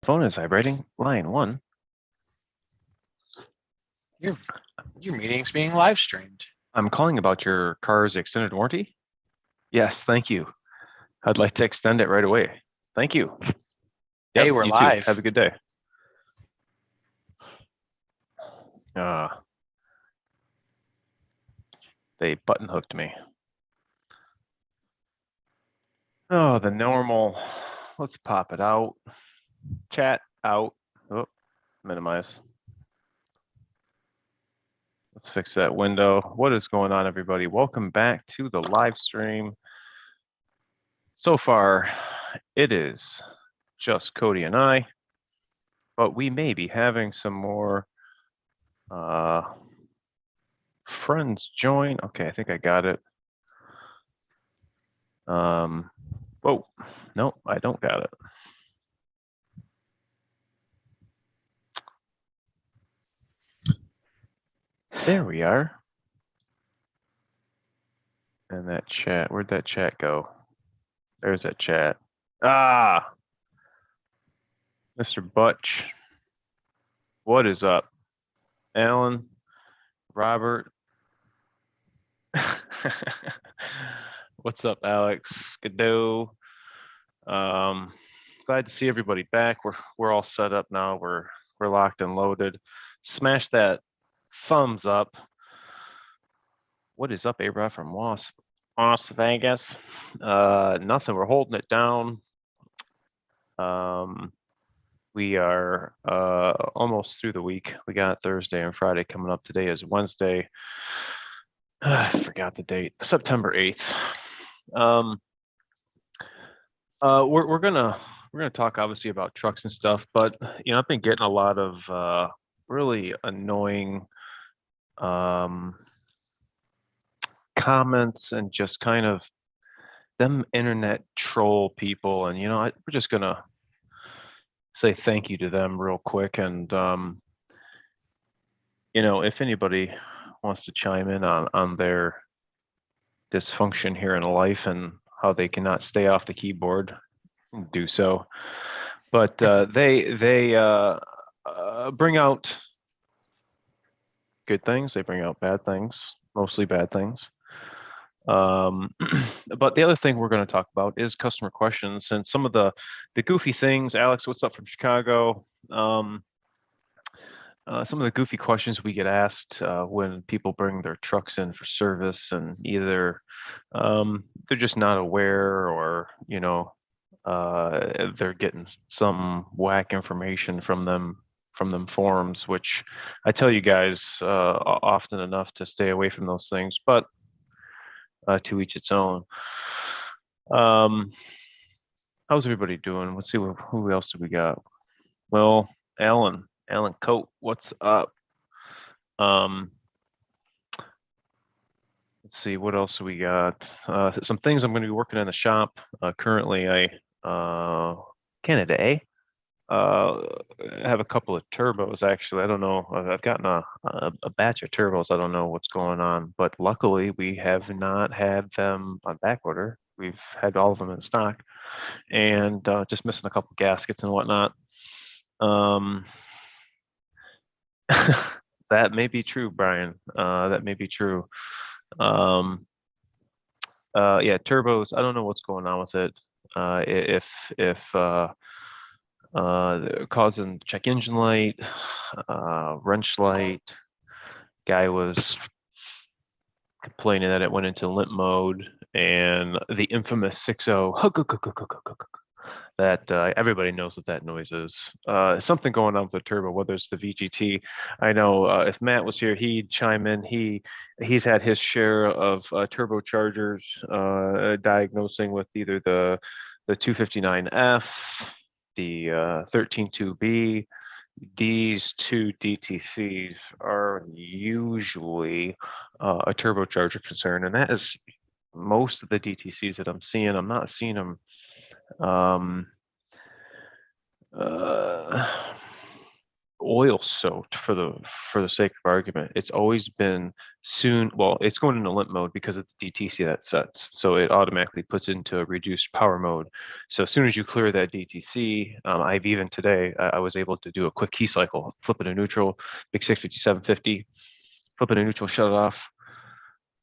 Phone is vibrating. Line 1. Your meeting's being live streamed. I'm calling about your car's extended warranty. Yes, thank you. I'd like to extend it right away. Thank you. Hey, we're you live. Too. Have a good day. They button hooked me. Oh, the normal. Let's pop it out. Chat out. Oh, minimize. Let's fix that window. What is going on, everybody? Welcome back to the live stream. So far, it is just Cody and I, but we may be having some more friends join. Okay, I think I got it. Whoa, no, I don't got it. There we are. And that chat, where'd that chat go? There's that chat. Ah, Mr. Butch. What is up? Alan, Robert. What's up, Alex? Godot. Glad to see everybody back. We're all set up now. We're locked and loaded. Smash that thumbs up. What is up, ARod from Las Vegas? Nothing. We're holding it down. We are almost through the week. We got Thursday and Friday coming up. Today is Wednesday. I forgot the date. September 8th. We're gonna talk obviously about trucks and stuff, but I've been getting a lot of really annoying comments and just kind of them internet troll people, and we're just gonna say thank you to them real quick, and if anybody wants to chime in on their dysfunction here in life and how they cannot stay off the keyboard, do so. But they bring out good things. They bring out bad things, mostly bad things. But the other thing we're going to talk about is customer questions and some of the goofy things. Alex, what's up from Chicago? Some of the goofy questions we get asked when people bring their trucks in for service, and either they're just not aware, or they're getting some whack information from them forums, which I tell you guys often enough to stay away from those things, but to each its own. How's everybody doing? Let's see, who else do we got? Well, Alan Coate, what's up? Let's see, what else do we got? Some things I'm going to be working in the shop. Currently, Canada A. I have a couple of turbos, actually. I don't know. I've gotten a batch of turbos. I don't know what's going on, but luckily we have not had them on back order. We've had all of them in stock, and just missing a couple gaskets and whatnot. That may be true, Brian. That may be true. Yeah, turbos. I don't know what's going on with it. If causing check engine light, wrench light. Guy was complaining that it went into limp mode, and the infamous 6.0 that everybody knows what that noise is. Something going on with the turbo, whether it's the VGT. I know if Matt was here, he'd chime in. He's had his share of turbochargers diagnosing with either the 259F, the 13.2B. These two DTCs are usually a turbocharger concern, and that is most of the DTCs that I'm seeing. I'm not seeing them oil soaked for the sake of argument. It's always been soon. Well, it's going into limp mode because of the DTC that sets, so it automatically puts into a reduced power mode. So as soon as you clear that DTC, I've even today I was able to do a quick key cycle, flip it to neutral, big 650 750, flip it to neutral, shut it off,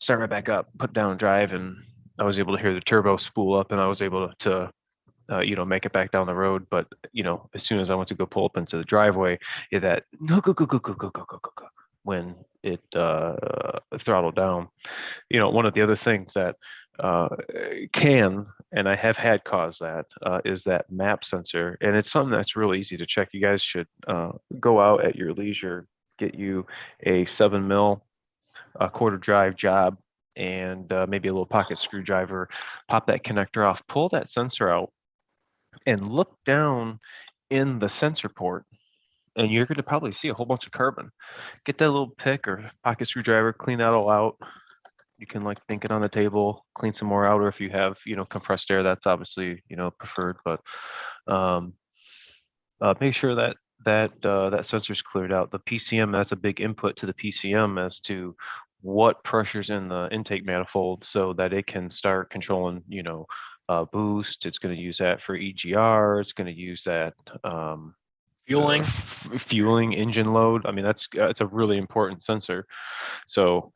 start right back up, put down drive, and I was able to hear the turbo spool up, and I was able to make it back down the road. But as soon as I went to go pull up into the driveway, that no go go go go go go go go go when it throttled down. One of the other things that can, and I have had cause that, is that map sensor, and it's something that's really easy to check. You guys should go out at your leisure, get you a 7 mil quarter drive job, and maybe a little pocket screwdriver, pop that connector off, pull that sensor out, and look down in the sensor port, and you're going to probably see a whole bunch of carbon. Get that little pick or pocket screwdriver, clean that all out. You can think it on the table, clean some more out, or if you have compressed air, that's obviously preferred. But make sure that sensor's cleared out. The PCM, that's a big input to the PCM as to what pressure's in the intake manifold, so that it can start controlling boost. It's going to use that for EGR. It's going to use that fueling, engine load. I mean, that's a really important sensor. So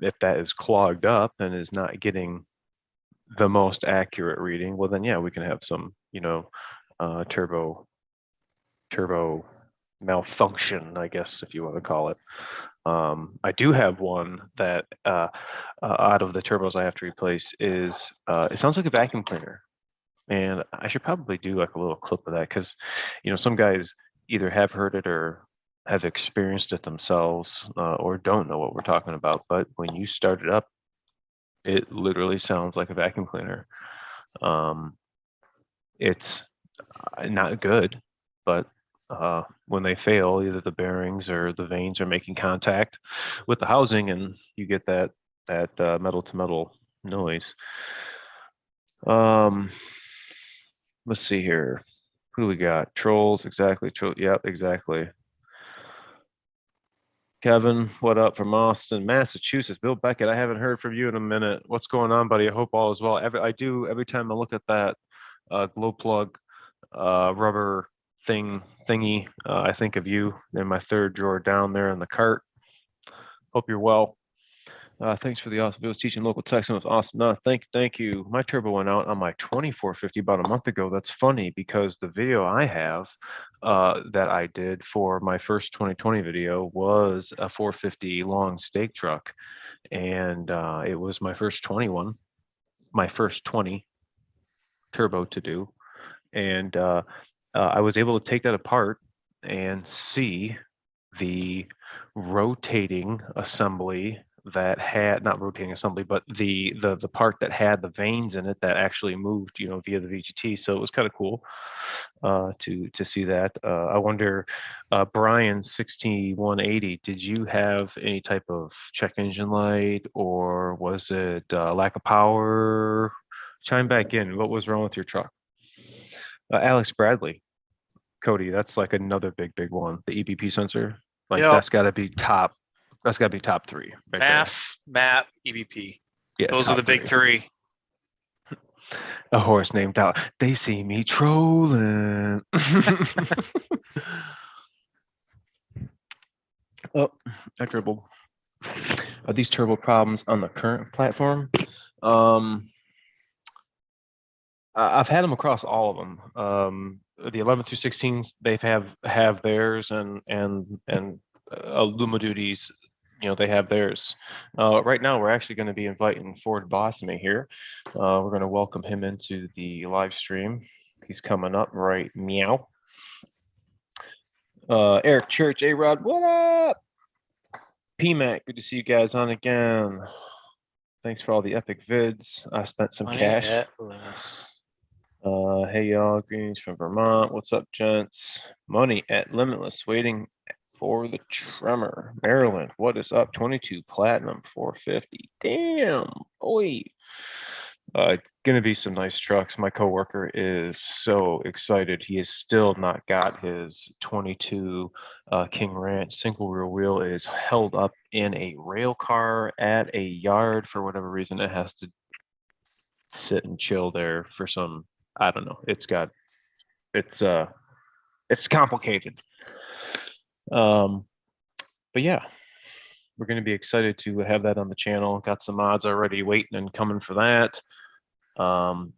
if that is clogged up and is not getting the most accurate reading, well then we can have some turbo malfunction, I guess, if you want to call it. I do have one that out of the turbos I have to replace is it sounds like a vacuum cleaner, and I should probably do a little clip of that, because some guys either have heard it or have experienced it themselves, or don't know what we're talking about. But when you start it up, it literally sounds like a vacuum cleaner. It's not good, but when they fail, either the bearings or the vanes are making contact with the housing, and you get that metal to metal noise. Let's see here. Who do we got? Trolls, exactly. Yep, exactly. Kevin, what up from Austin, Massachusetts? Bill Beckett, I haven't heard from you in a minute. What's going on, buddy? I hope all is well. Every time I look at that glow plug rubber thingy, I think of you in my third drawer down there in the cart. Hope you're well. Thanks for the awesome videos teaching local tech. It was awesome. No, thank you. My turbo went out on my 2450 about a month ago. That's funny, because the video I have that I did for my first 2020 video was a 450 long stake truck, and it was my first 20 turbo to do, and I was able to take that apart and see the rotating assembly that had, not rotating assembly, but the part that had the vanes in it that actually moved via the VGT. So it was kind of cool to see that. I wonder, Brian 6180, did you have any type of check engine light, or was it lack of power? Chime back in. What was wrong with your truck? Alex Bradley, Cody, that's another big one. The EBP sensor, that's got to be top. That's got to be top three. Right MAP, EBP. Yeah, those are the big three. A horse named out. They see me trolling. Oh, I dribbled. Are these turbo problems on the current platform? I've had them across all of them. The 11 through 16s, they have theirs, and Luma Duties, they have theirs. Right now, we're actually going to be inviting Ford Bossman here. We're going to welcome him into the live stream. He's coming up right meow. Eric Church, ARod, what up? PMAC, good to see you guys on again. Thanks for all the epic vids. I spent some cash. Hey y'all, greetings from Vermont. What's up, gents? Money at Limitless, waiting for the tremor. Maryland, what is up? 22 platinum, 450. Damn, boy. Gonna be some nice trucks. My coworker is so excited. He has still not got his 22 King Ranch single rear wheel. It is held up in a rail car at a yard for whatever reason. It has to sit and chill there for some, I don't know. It's complicated. But yeah, we're going to be excited to have that on the channel. Got some mods already waiting and coming for that. I'm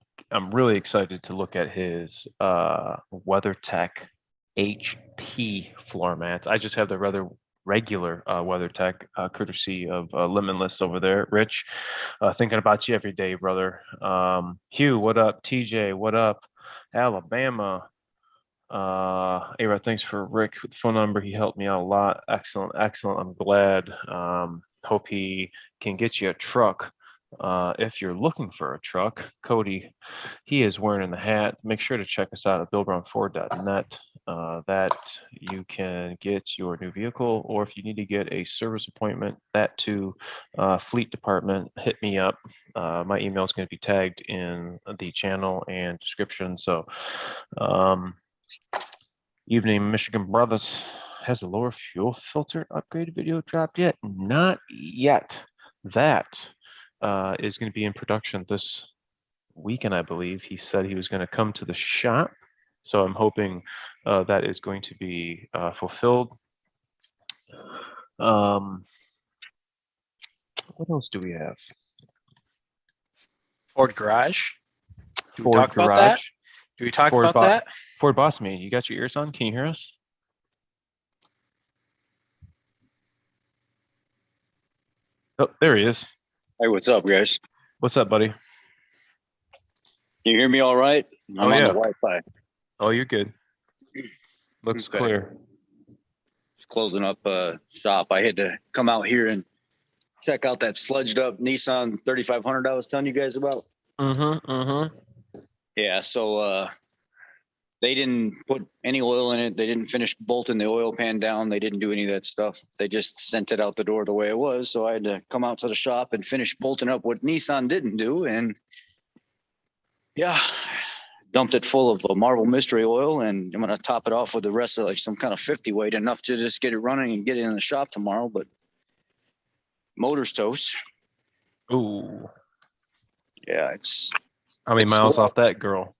really excited to look at his WeatherTech HP floor mats. I just have the rather regular WeatherTech, courtesy of Limitless over there. Rich, thinking about you every day, brother. Hugh, what up? TJ, what up? Alabama. ARod, thanks for Rick with the phone number. He helped me out a lot. Excellent, excellent. I'm glad. Hope he can get you a truck. If you're looking for a truck, Cody, he is wearing the hat. Make sure to check us out at billbrownford.net. That you can get your new vehicle, or if you need to get a service appointment, that too, fleet department, hit me up. My email is going to be tagged in the channel and description. So, Evening Michigan Brothers, has the lower fuel filter upgrade video dropped yet? Not yet. That is going to be in production this weekend, I believe. He said he was going to come to the shop, so I'm hoping that is going to be fulfilled. What else do we have? Ford Garage. Do we Ford talk about Garage. that? Do we talk Ford about that? Ford Boss Man, you got your ears on? Can you hear us? Oh, there he is. Hey, what's up, guys? What's up, buddy? Can you hear me all right? I'm on yeah. the Wi-Fi. Oh, you're good. Looks Okay. clear. Just closing up shop. I had to come out here and check out that sludged up Nissan 3500 I was telling you guys about. Yeah, so they didn't put any oil in it. They didn't finish bolting the oil pan down. They didn't do any of that stuff. They just sent it out the door the way it was. So I had to come out to the shop and finish bolting up what Nissan didn't do. And yeah, dumped it full of Marvel Mystery Oil, and I'm going to top it off with the rest of like some kind of 50 weight, enough to just get it running and get it in the shop tomorrow. But motor's toast. Ooh. Yeah, it's. How many miles off that girl?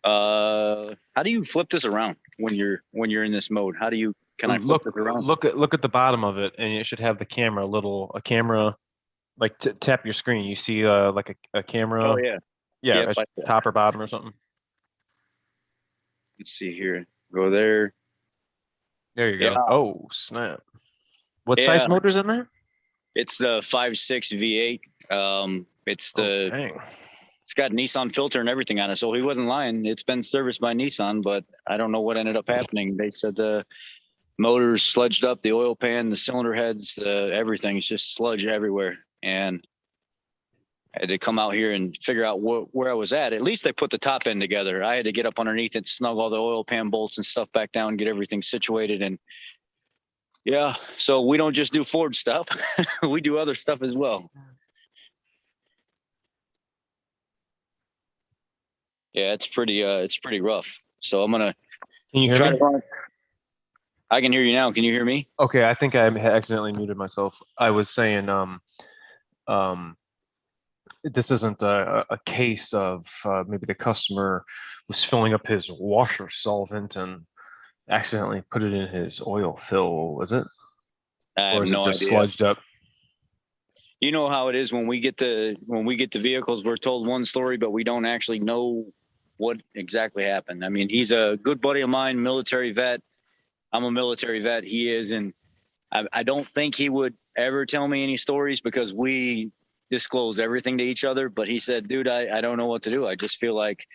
How do you flip this around when you're in this mode? How do you can I flip it around? Look at the bottom of it, and it should have the camera, a camera, like tap your screen. You see like a camera. Oh yeah. Yeah, Yep, top or bottom or something. Let's see here. Go there. There you go. Yeah. Oh snap! What size motor's in there? It's the 5.6 V8. It's the. Dang. It's got Nissan filter and everything on it, so he wasn't lying. It's been serviced by Nissan, but I don't know what ended up happening. They said the motor's sludged up, the oil pan, the cylinder heads, everything's just sludge everywhere. And I had to come out here and figure out where I was at. At least they put the top end together. I had to get up underneath it, snug all the oil pan bolts and stuff back down, get everything situated. And yeah, so we don't just do Ford stuff. We do other stuff as well. Yeah, it's pretty rough. So I'm gonna. Can you hear me? I can hear you now. Can you hear me? Okay, I think I accidentally muted myself. I was saying, this isn't a case of maybe the customer was filling up his washer solvent and accidentally put it in his oil fill, was it? I have no idea. Sludged up? You know how it is when we get the vehicles, we're told one story, but we don't actually know what exactly happened. I mean, he's a good buddy of mine, military vet. I'm a military vet. He is, and I don't think he would ever tell me any stories because we disclose everything to each other. But he said, dude, I don't know what to do. I just feel like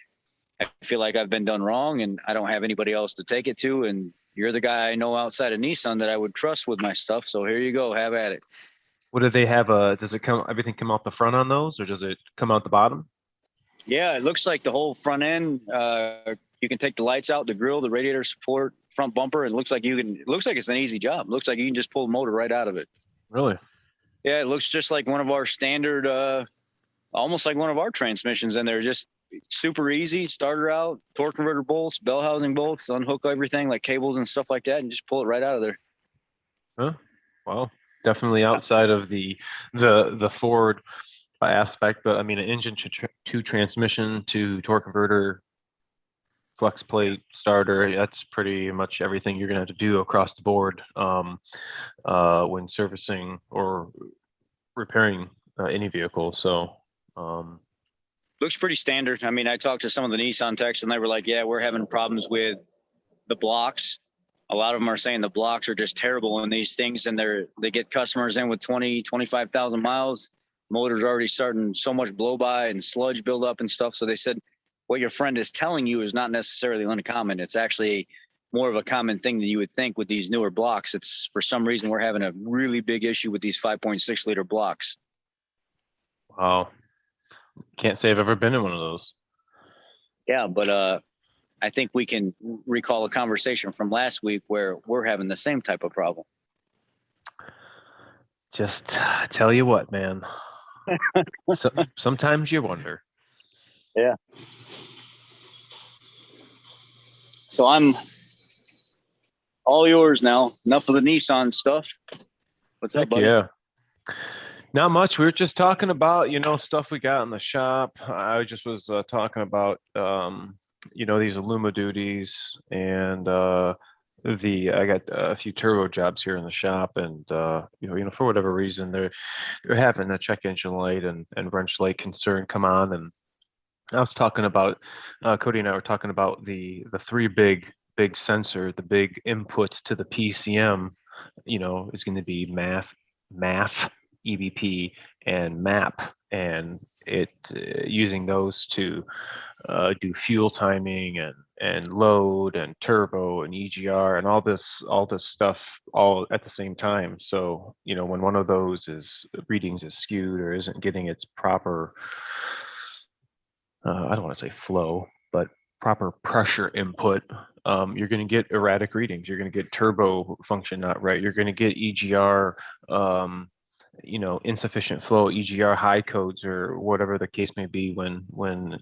I've been done wrong and I don't have anybody else to take it to. And you're the guy I know outside of Nissan that I would trust with my stuff. So here you go. Have at it. What do they have? Does everything come out the front on those, or does it come out the bottom? Yeah, it looks like the whole front end. You can take the lights out, the grill, the radiator support, front bumper. It looks like it's an easy job. It looks like you can just pull the motor right out of it. Really? Yeah, it looks just like one of our standard almost like one of our transmissions, and they're just super easy. Starter out, torque converter bolts, bell housing bolts, unhook everything like cables and stuff like that, and just pull it right out of there. Huh? Well, definitely outside of the Ford aspect, but I mean, an engine to transmission to torque converter, flex plate, starter, that's pretty much everything you're gonna have to do across the board when servicing or repairing any vehicle. So Looks pretty standard. I mean, I talked to some of the Nissan techs, and they were like, "Yeah, we're having problems with the blocks." A lot of them are saying the blocks are just terrible in these things, and they get customers in with 25,000 miles. Motors already starting so much blow by and sludge build up and stuff. So they said, what your friend is telling you is not necessarily uncommon. It's actually more of a common thing than you would think with these newer blocks. It's for some reason we're having a really big issue with these 5.6 liter blocks. wow, can't say I've ever been in one of those. Yeah, but I think we can recall a conversation from last week where we're having the same type of problem. Just tell you what, man. Sometimes you wonder. Yeah. So I'm all yours now. Enough of the Nissan stuff. What's up, Heck buddy? yeah. Not much. We were just talking about, stuff we got in the shop. I just was talking about, these Illuma duties, and I got a few turbo jobs here in the shop, and for whatever reason they're having a check engine light and wrench light concern come on, and I was talking about Cody and I were talking about the three big sensor, the big inputs to the PCM, is going to be MAF, EBP, and MAP, and it using those to do fuel timing and load and turbo and EGR and all this stuff all at the same time. So when one of those readings is skewed or isn't getting its proper I don't want to say flow, but proper pressure input, you're going to get erratic readings. You're going to get turbo function not right. You're going to get EGR, insufficient flow, EGR high codes, or whatever the case may be. When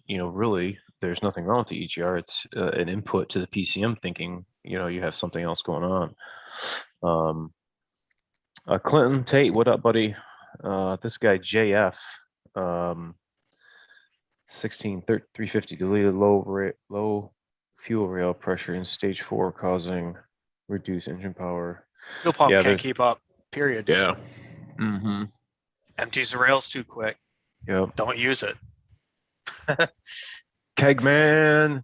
really there's nothing wrong with the EGR. It's an input to the PCM thinking you have something else going on. Clinton Tate, what up, buddy? This guy JF. 350 deleted low fuel rail pressure in stage 4 causing reduced engine power. Fuel pump can't keep up, period. Yeah. Mm-hmm. Empties the rails too quick. Yep. Don't use it. Kegman,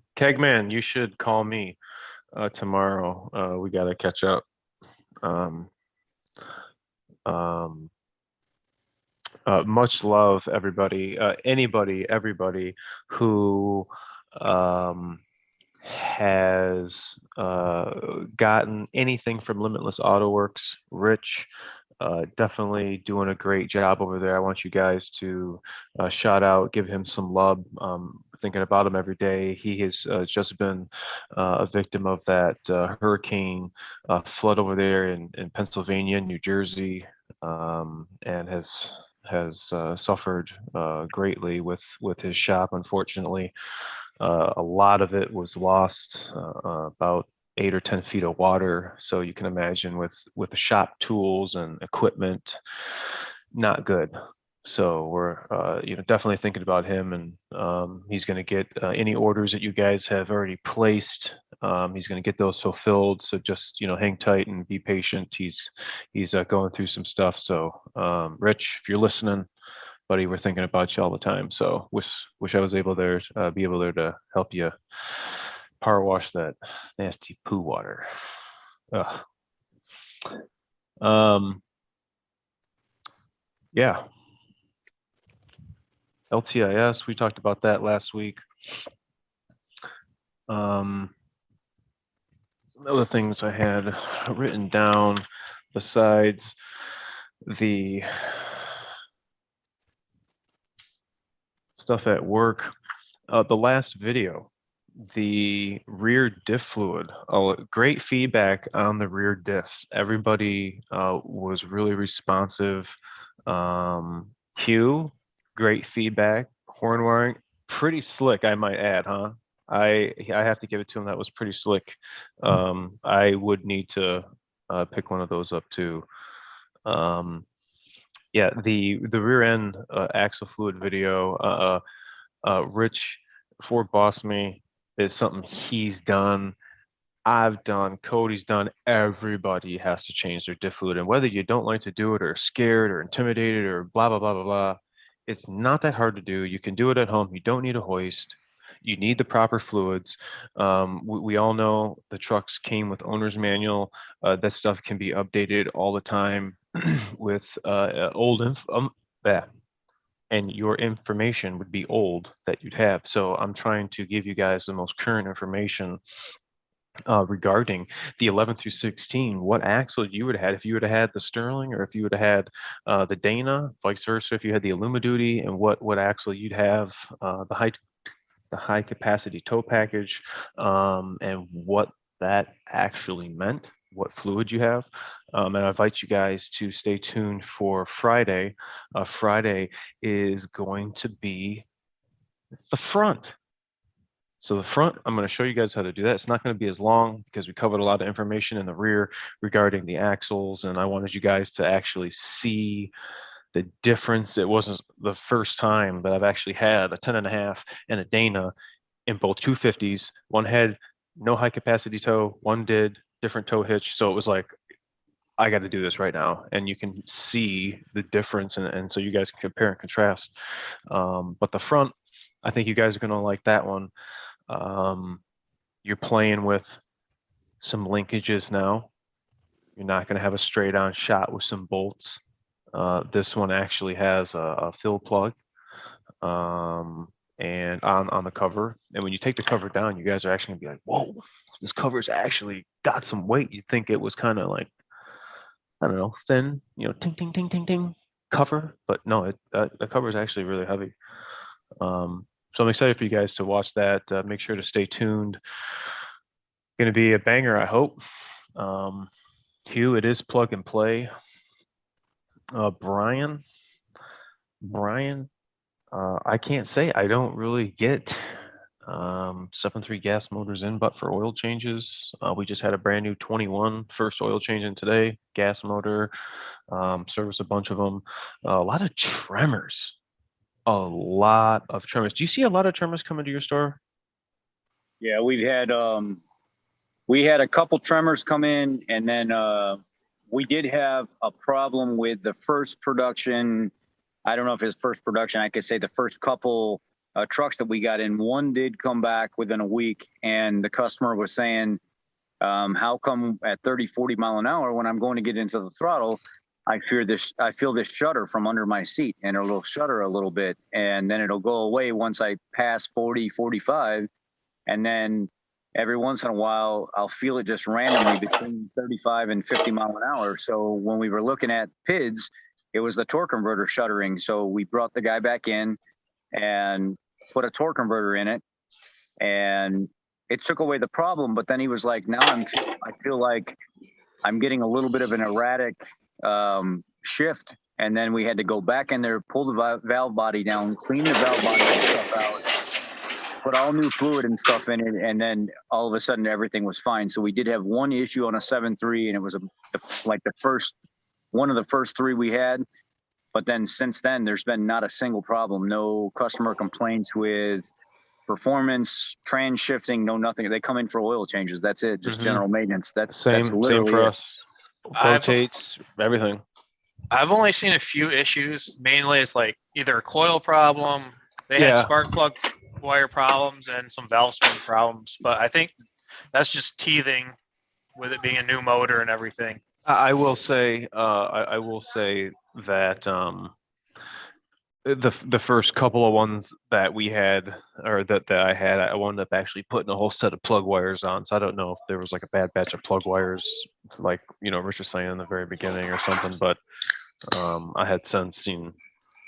you should call me tomorrow. We got to catch up. Much love, everybody. Everybody who has gotten anything from Limitless Auto Works. Rich, definitely doing a great job over there. I want you guys to shout out, give him some love. Thinking about him every day. He has just been a victim of that hurricane flood over there in Pennsylvania, New Jersey, and has suffered greatly with his shop. Unfortunately, a lot of it was lost, about 8 or 10 feet of water. So you can imagine with the shop tools and equipment, not good. So we're definitely thinking about him, and he's going to get any orders that you guys have already placed. He's going to get those fulfilled. So just hang tight and be patient. He's going through some stuff. So Rich, if you're listening, buddy, we're thinking about you all the time. So wish I was able there to help you power wash that nasty poo water. Ugh. Yeah. LTIS, we talked about that last week. Some other things I had written down besides the stuff at work. The last video, the rear diff fluid, great feedback on the rear diffs. Everybody was really responsive. Hugh, great feedback. Horn wiring, pretty slick, I might add, huh? I have to give it to him. That was pretty slick. I would need to pick one of those up too. Yeah, the rear end axle fluid video. Rich Ford Boss Me is something he's done. I've done, Cody's done, everybody has to change their diff fluid. And whether you don't like to do it or scared or intimidated or blah, blah, blah, blah, blah, it's not that hard to do. You can do it at home. You don't need a hoist. You need the proper fluids. We all know the trucks came with owner's manual. That stuff can be updated all the time with and your information would be old that you'd have. So I'm trying to give you guys the most current information regarding the 11 through 16, what axle you would have had if you would have had the Sterling, or if you would have had the Dana, vice versa, if you had the Illuma Duty, and what axle you'd have, the high capacity tow package, and what that actually meant, what fluid you have. And I invite you guys to stay tuned for Friday. Friday is going to be the front. So the front, I'm going to show you guys how to do that. It's not going to be as long because we covered a lot of information in the rear regarding the axles, and I wanted you guys to actually see the difference. It wasn't the first time that I've actually had a 10.5 and a Dana in both 250s. One had no high capacity tow, one did, different tow hitch. So it was like, I got to do this right now. And you can see the difference, and so you guys can compare and contrast. But the front, I think you guys are going to like that one. You're playing with some linkages now. You're not going to have a straight on shot with some bolts. This one actually has a fill plug and on the cover. And when you take the cover down, you guys are actually going to be like, whoa, this cover's actually got some weight. You'd think it was kind of like, I don't know, thin, ting, ting, ting, ting, ting cover. But no, the cover is actually really heavy. So I'm excited for you guys to watch that. Make sure to stay tuned. Going to be a banger, I hope. Hugh, it is plug and play. Brian, I can't say I don't really get 7.3 gas motors in, but for oil changes. We just had a brand new 21 first oil change in today, gas motor, service a bunch of them. A lot of tremors. A lot of tremors. Do you see a lot of tremors coming to your store? Yeah, we had a couple tremors come in, and then we did have a problem with the first production. I don't know if it's first production. I could say the first couple trucks that we got in. One did come back within a week, and the customer was saying, how come at 30, 40 mile an hour when I'm going to get into the throttle, I feel this shudder from under my seat, and it'll shudder a little bit, and then it'll go away once I pass 40, 45. And then every once in a while, I'll feel it just randomly between 35 and 50 mile an hour. So when we were looking at PIDs, it was the torque converter shuddering. So we brought the guy back in and put a torque converter in it, and it took away the problem. But then he was like, now I feel like I'm getting a little bit of an erratic shift. And then we had to go back in there, pull the valve body down, clean the valve body and stuff out, put all new fluid and stuff in it, and then all of a sudden everything was fine. So we did have one issue on a 7.3, and it was one of the first three we had. But then since then, there's been not a single problem. No customer complaints with performance, trans shifting, no nothing. They come in for oil changes. That's it. Just general maintenance. That's literally for it. us. Rotates, everything. I've only seen a few issues. Mainly it's like either a coil problem. They had spark plug wire problems and some valve spring problems. But I think that's just teething with it being a new motor and everything. I will say, that the first couple of ones that we had, or that I had, I wound up actually putting a whole set of plug wires on. So I don't know if there was like a bad batch of plug wires, like Rich was saying in the very beginning or something. But I had since seen,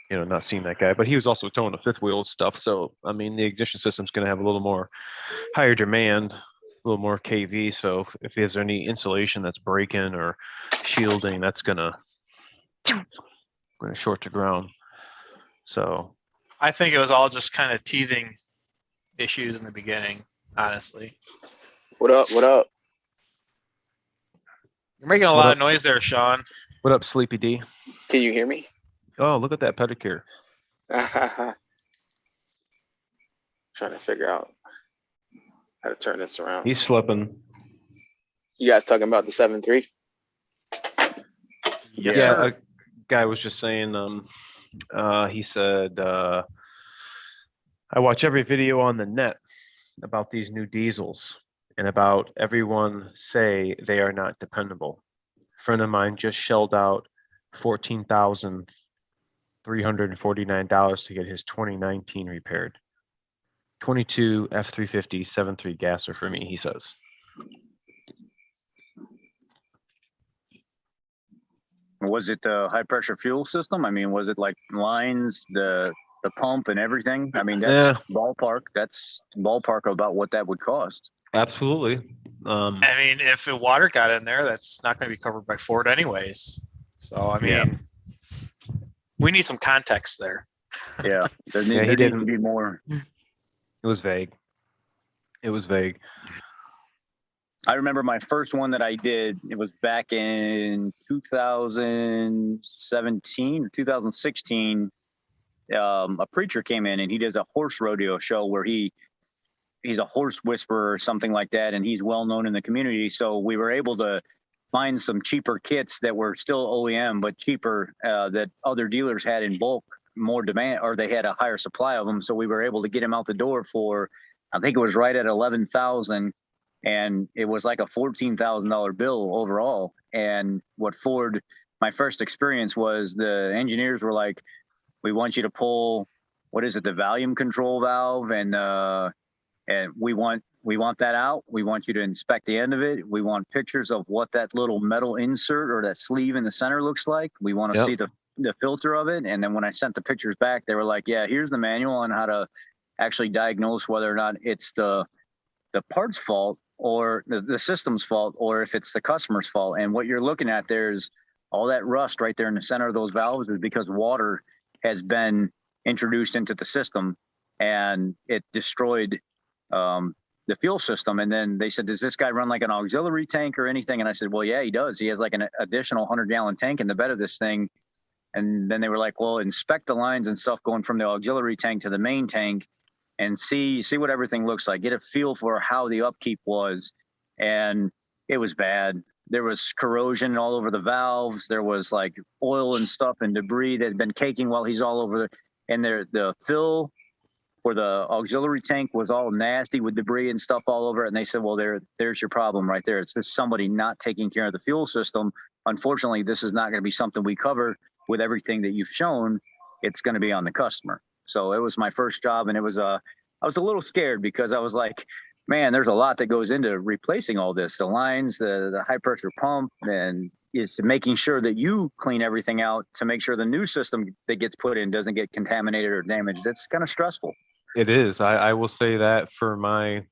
not seen that guy. But he was also towing the fifth wheel stuff. So I mean, the ignition system's going to have a little more higher demand, a little more kV. So if there's any insulation that's breaking or shielding, that's gonna short to ground. So I think it was all just kind of teething issues in the beginning, honestly. What up? What up? You're making a What lot up? of noise there, Sean. What up, Sleepy D? Can you hear me? Oh, look at that pedicure. Trying to figure out how to turn this around. He's slipping. You guys talking about the 7.3? Yes, Yeah, sir. a guy was just saying, he said, I watch every video on the net about these new diesels and about everyone say they are not dependable. A friend of mine just shelled out $14,349 to get his 2019 repaired. 22 F350 7.3 gasser for me, he says. Was it the high pressure fuel system? I mean, was it like lines, the pump and everything? I mean, that's ballpark. That's ballpark about what that would cost. Absolutely. I mean, if the water got in there, that's not going to be covered by Ford anyways. So, I mean, we need some context there. Yeah, there he needs to didn't. be more. It was vague. It was vague. I remember my first one that I did, it was back in 2017 or 2016. A preacher came in and he does a horse rodeo show where he's a horse whisperer or something like that. And he's well known in the community. So we were able to find some cheaper kits that were still OEM, but cheaper, that other dealers had in bulk, more demand, or they had a higher supply of them. So we were able to get them out the door for, I think it was right at 11,000. And it was like a $14,000 bill overall. And what Ford, my first experience was the engineers were like, we want you to pull, what is it, the volume control valve, and we want that out. We want you to inspect the end of it. We want pictures of what that little metal insert or that sleeve in the center looks like. We want to see the filter of it. And then when I sent the pictures back, they were like, yeah, here's the manual on how to actually diagnose whether or not it's the part's fault or the system's fault, or if it's the customer's fault. And what you're looking at, there's all that rust right there in the center of those valves is because water has been introduced into the system and it destroyed the fuel system. And then they said, does this guy run like an auxiliary tank or anything? And I said, well, yeah, he does. He has like an additional 100-gallon tank in the bed of this thing. And then they were like, well, inspect the lines and stuff going from the auxiliary tank to the main tank and see what everything looks like. Get a feel for how the upkeep was. And it was bad. There was corrosion all over the valves. There was like oil and stuff and debris that had been caking while he's all over and the fill for the auxiliary tank was all nasty with debris and stuff all over it. And they said, well, there's your problem right there. It's just somebody not taking care of the fuel system. Unfortunately, this is not going to be something we cover with everything that you've shown. It's going to be on the customer. So it was my first job, and I was a little scared because I was like, man, there's a lot that goes into replacing all this, the lines, the high pressure pump, and it's making sure that you clean everything out to make sure the new system that gets put in doesn't get contaminated or damaged. It's kind of stressful. It is. I will say that for my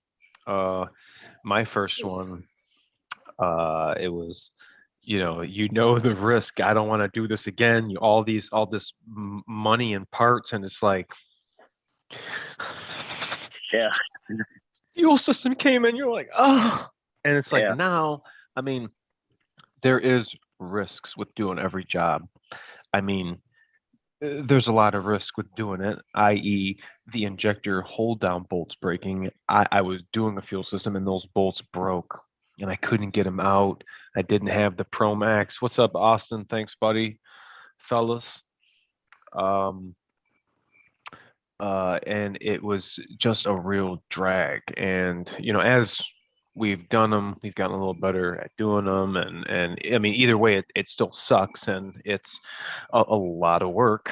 my first one, it was, the risk. I don't want to do this again. All this money and parts, and it's like, yeah, fuel system came in. You're like, oh, and it's like now. I mean, there is risks with doing every job. I mean, there's a lot of risk with doing it, i.e. the injector hold down bolts breaking. I was doing a fuel system and those bolts broke and I couldn't get them out. I didn't have the Pro Max. What's up, Austin? Thanks, buddy. Fellas. And it was just a real drag. And, as we've done them, we've gotten a little better at doing them. And I mean, either way, it still sucks. And it's a lot of work.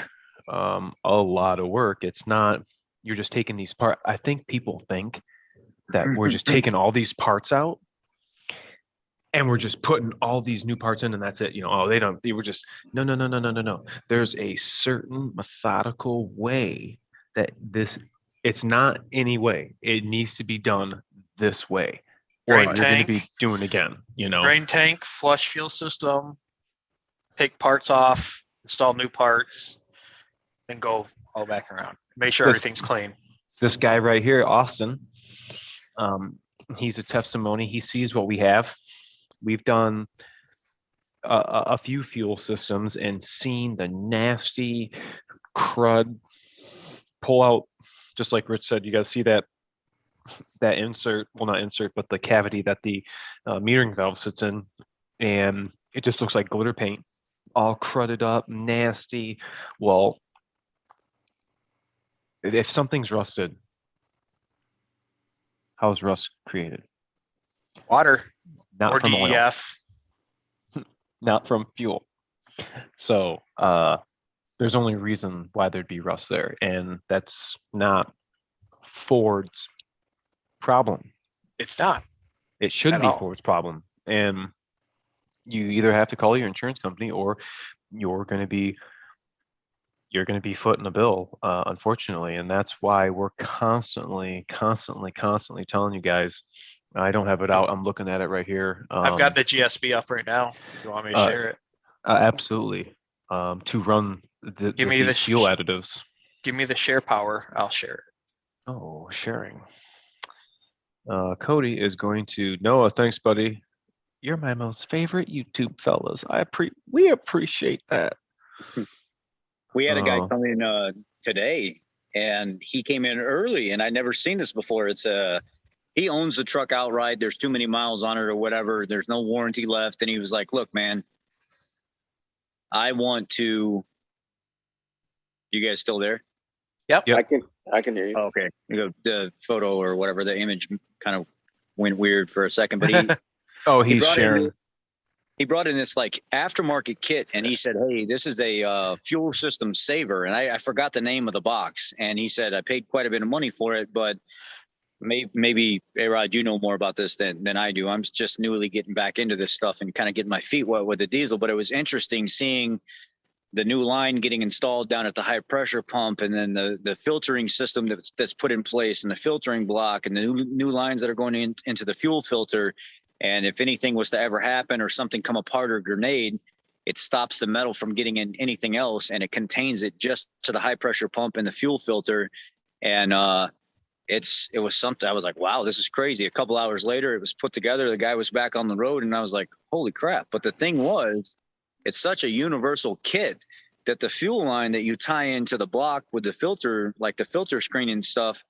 A lot of work. It's not, you're just taking these parts. I think people think that we're just taking all these parts out and we're just putting all these new parts in and that's it. They were just, no. There's a certain methodical way that it's not any way. It needs to be done this way. Or you're going to be doing again, Drain tank, flush fuel system, take parts off, install new parts, and go all back around. make sure everything's clean. This guy right here, Austin, he's a testimony. He sees what we have. We've done a few fuel systems and seen the nasty crud pull out, just like Rich said. You guys see that insert, well, not insert, but the cavity that the metering valve sits in, and it just looks like glitter paint, all crudded up, nasty. Well, if something's rusted, how is rust created? Water Not or from oil, DEF. not from fuel. So there's only reason why there'd be rust there, and that's not Ford's problem. It's not. It shouldn't At be all. Ford's problem. And you either have to call your insurance company, or you're going to be footing the bill, unfortunately. And that's why we're constantly telling you guys. I don't have it out. I'm looking at it right here. I've got the GSB up right now. If you want me to share it, Absolutely. To run these fuel additives. give me the share power. I'll share it. Oh, sharing. Cody is going to Noah. Thanks, buddy. You're my most favorite YouTube fellas. We appreciate that. We had a guy come in today, and he came in early, and I'd never seen this before. It's he owns the truck outright. There's too many miles on it or whatever. There's no warranty left, and he was like, "Look, man, I want to." You guys still there? Yep. I can hear you. Oh, okay. The photo or whatever, the image kind of went weird for a second, but he. He's sharing. He brought in this like aftermarket kit, and he said, "Hey, this is a fuel system saver." And I forgot the name of the box, and he said, "I paid quite a bit of money for it, but maybe ARod, you know more about this than I do. I'm just newly getting back into this stuff and kind of getting my feet wet with the diesel." But it was interesting seeing the new line getting installed down at the high pressure pump, and then the filtering system that's put in place, and the filtering block, and the new lines that are going into the fuel filter. And if anything was to ever happen or something come apart or grenade, it stops the metal from getting in anything else, and it contains it just to the high pressure pump and the fuel filter. And it was something I was like, wow, this is crazy. A couple hours later, it was put together. The guy was back on the road, and I was like, holy crap. But the thing was, it's such a universal kit that the fuel line that you tie into the block with the filter, like the filter screen and stuff,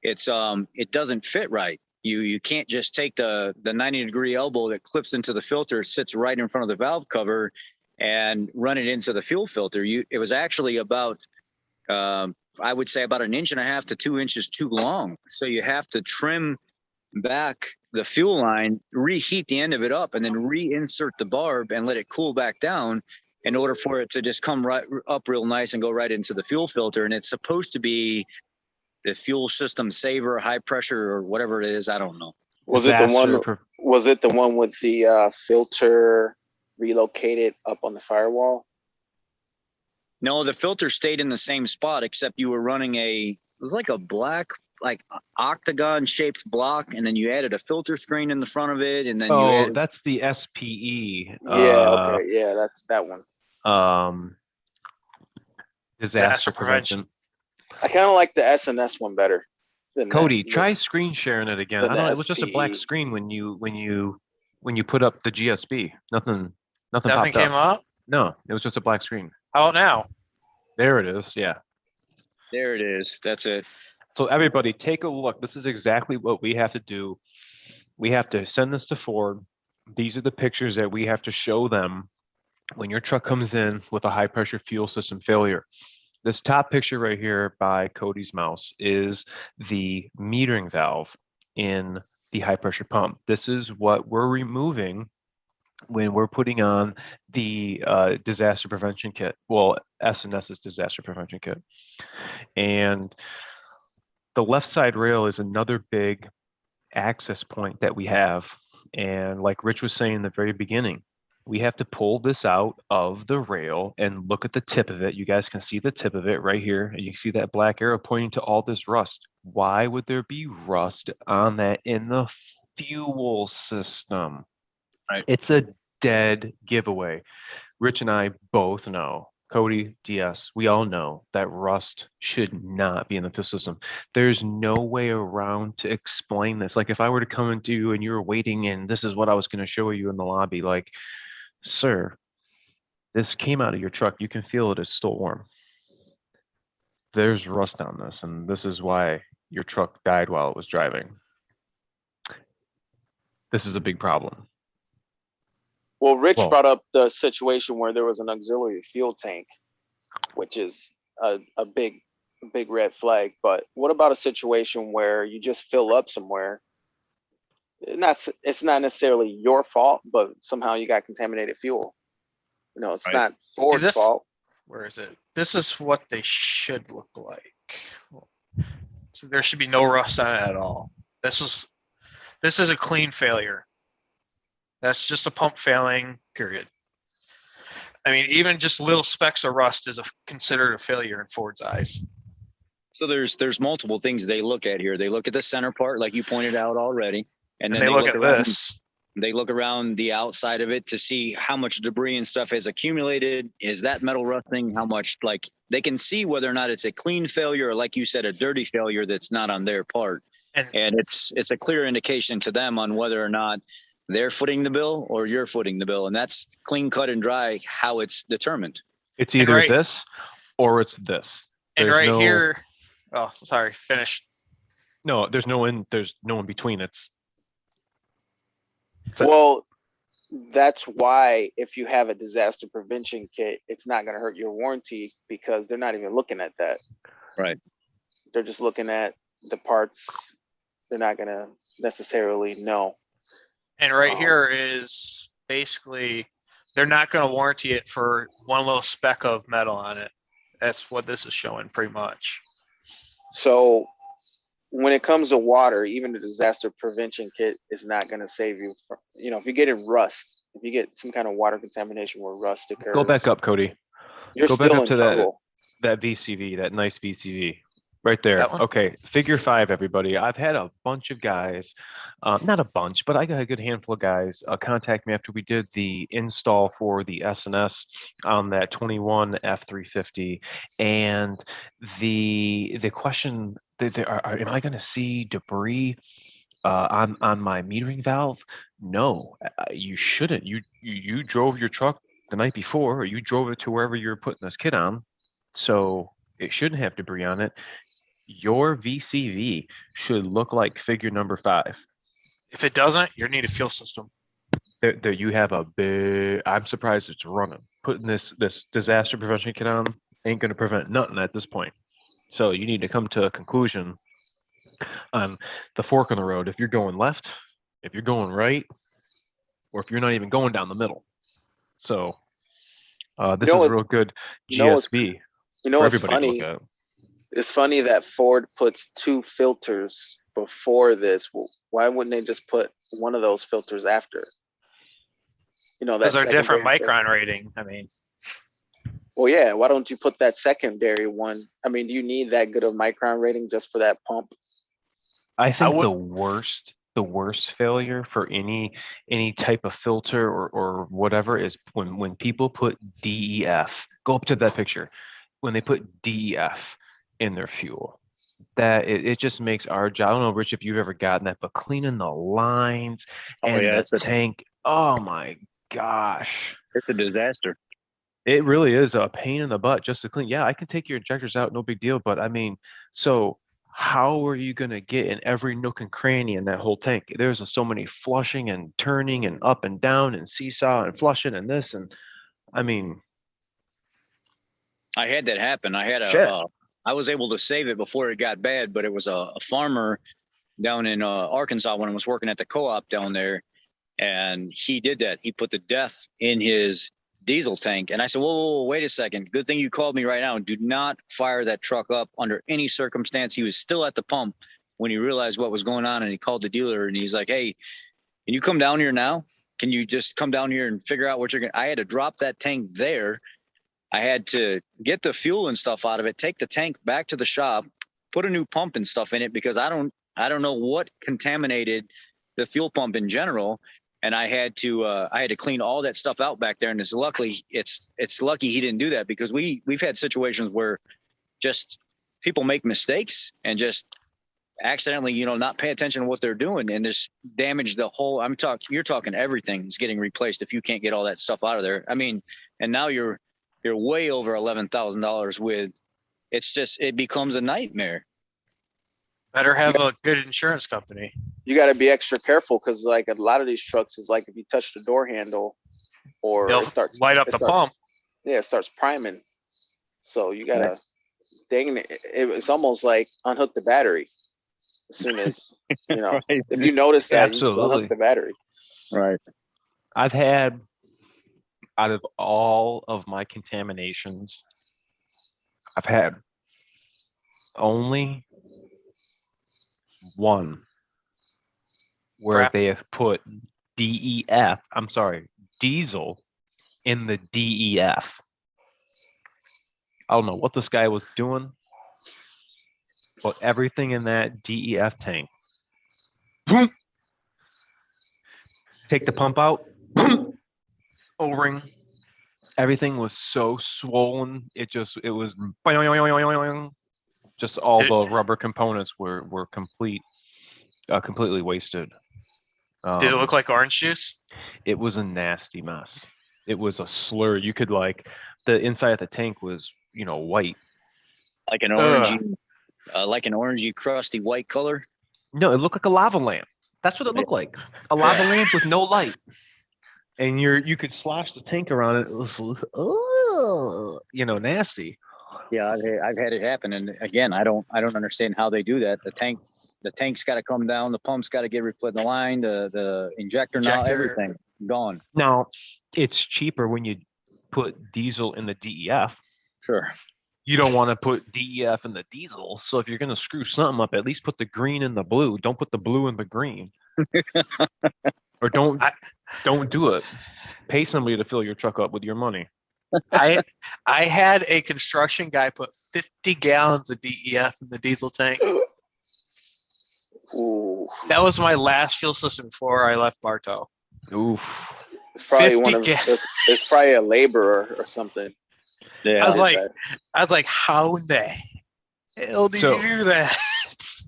it doesn't fit right. You can't just take the 90-degree elbow that clips into the filter, sits right in front of the valve cover, and run it into the fuel filter. It was actually about, I would say about 1.5 inches to 2 inches too long. So you have to trim back the fuel line, reheat the end of it up, and then reinsert the barb and let it cool back down in order for it to just come right up real nice and go right into the fuel filter. And it's supposed to be the fuel system saver, high pressure, or whatever it is. I don't know. Was it the one with the filter relocated up on the firewall? No, the filter stayed in the same spot, except you were running it was like a black, like octagon shaped block, and then you added a filter screen in the front of it, and then that's the SPE. Okay, yeah, that's that one. Disaster prevention. I kind of like the SNS one better. Cody, try screen sharing it again. I know it was just a black screen when you put up the GSB. Nothing came up. No, it was just a black screen. How about now? There it is. Yeah. There it is. That's it. So everybody, take a look. This is exactly what we have to do. We have to send this to Ford. These are the pictures that we have to show them when your truck comes in with a high pressure fuel system failure. This top picture right here by Cody's mouse is the metering valve in the high pressure pump. This is what we're removing when we're putting on the disaster prevention kit. Well, SNS's disaster prevention kit. And the left side rail is another big access point that we have. And like Rich was saying in the very beginning, we have to pull this out of the rail and look at the tip of it. You guys can see the tip of it right here. And you can see that black arrow pointing to all this rust. Why would there be rust on that in the fuel system? Right. It's a dead giveaway. Rich and I both know, Cody, DS, we all know that rust should not be in the fuel system. There's no way around to explain this. Like if I were to come into you and you were waiting and this is what I was going to show you in the lobby, like, sir, this came out of your truck. You can feel it is still warm. There's rust on this, and this is why your truck died while it was driving. This is a big problem. Well, Rich brought up the situation where there was an auxiliary fuel tank, which is a big red flag. But what about a situation where you just fill up somewhere? It's not necessarily your fault, but somehow you got contaminated fuel. You know, it's not Ford's fault. Where is it? This is what they should look like. So there should be no rust on it at all. This is a clean failure. That's just a pump failing, period. I mean, even just little specks of rust is considered a failure in Ford's eyes. So there's multiple things they look at here. They look at the center part, like you pointed out already, and then they look at around, this. They look around the outside of it to see how much debris and stuff has accumulated. Is that metal rusting? How much? Like they can see whether or not it's a clean failure or, like you said, a dirty failure that's not on their part. And it's a clear indication to them on whether or not they're footing the bill or you're footing the bill. And that's clean cut and dry how it's determined. It's either this or it's this. There's here, oh, sorry, finish. No, there's no in between. Well, that's why if you have a disaster prevention kit, it's not going to hurt your warranty because they're not even looking at that. Right. They're just looking at the parts. They're not going to necessarily know. And here is basically, they're not going to warranty it for one little speck of metal on it. That's what this is showing pretty much. So when it comes to water, even the disaster prevention kit is not going to save you from, if you get in rust, if you get some kind of water contamination where rust occurs. Go back up, Cody. You're Go still back up in to trouble. that VCV, that nice VCV. Right there. Okay, figure 5, everybody. I've had a bunch of guys, not a bunch, but I got a good handful of guys contact me after we did the install for the SNS on that 21 F350, and the question, am I going to see debris on my metering valve? No, you shouldn't. You drove your truck the night before, or you drove it to wherever you're putting this kit on, so it shouldn't have debris on it. Your VCV should look like figure number 5. If it doesn't, you need a fuel system. There you have a big, I'm surprised it's running. Putting this disaster prevention kit on ain't going to prevent nothing at this point. So you need to come to a conclusion on the fork in the road. If you're going left, if you're going right, or if you're not even going down the middle. So this is real good GSV for everybody to look at. It's funny that Ford puts 2 filters before this. Why wouldn't they just put one of those filters after? Those are different micron rating. I mean, well, yeah. Why don't you put that secondary one? I mean, do you need that good of micron rating just for that pump? I think the worst failure for any type of filter or whatever is when people put DEF. Go up to that picture. When they put DEF in their fuel, that it just makes our job. I don't know, Rich, if you've ever gotten that, but cleaning the lines and the tank, oh my gosh, it's a disaster. It really is a pain in the butt just to clean. Yeah, I can take your injectors out, no big deal, but I mean, so how are you going to get in every nook and cranny in that whole tank? There's so many flushing and turning and up and down and seesaw and flushing and this, and I mean, I had that happen. I was able to save it before it got bad, but it was a farmer down in Arkansas when I was working at the co-op down there. And he did that. He put the DEF in his diesel tank. And I said, whoa, wait a second. Good thing you called me right now. Do not fire that truck up under any circumstance. He was still at the pump when he realized what was going on. And he called the dealer and he's like, hey, can you come down here now? Can you just come down here and figure out what you're going to, I had to drop that tank there. I had to get the fuel and stuff out of it, take the tank back to the shop, put a new pump and stuff in it because I don't know what contaminated the fuel pump in general. and I had to clean all that stuff out back there. And it's lucky he didn't do that, because we've had situations where just people make mistakes and just accidentally, not pay attention to what they're doing, and just damage the whole. You're talking everything's getting replaced if you can't get all that stuff out of there. I mean, and now you're way over $11,000 with. It becomes a nightmare. Better have a good insurance company. You got to be extra careful, because like a lot of these trucks is like if you touch the door handle, or They'll it starts light up the pump. Yeah, it starts priming. So you gotta, dang it, it's almost like unhook the battery as soon as Right. if you notice that, you just Absolutely. unhook the battery. Right. I've had, out of all of my contaminations, I've had only one where Crap. they have put diesel in the DEF. I don't know what this guy was doing, but everything in that DEF tank. Boom. Take the pump out. Boom. O-ring. Everything was so swollen. It was just all the rubber components were completely wasted. Did it look like orange juice? It was a nasty mess. It was a slur. You could the inside of the tank was, white. Like an orangey, crusty white color. No, it looked like a lava lamp. That's what it looked like. A lava lamp with no light. And you could slosh the tank around it. It was, nasty. Yeah, I've had it happen, and again, I don't understand how they do that. The tank's got to come down, the pump's got to get replaced, the line, the injector, now everything gone. Now, it's cheaper when you put diesel in the DEF. Sure. You don't want to put DEF in the diesel. So if you're going to screw something up, at least put the green in the blue. Don't put the blue in the green. Or don't do it. Pay somebody to fill your truck up with your money. I had a construction guy put 50 gallons of DEF in the diesel tank. Ooh. That was my last fuel system before I left Bartow. Oof. It's probably it's probably a laborer or something. Yeah. I was like, how in the hell did you do that?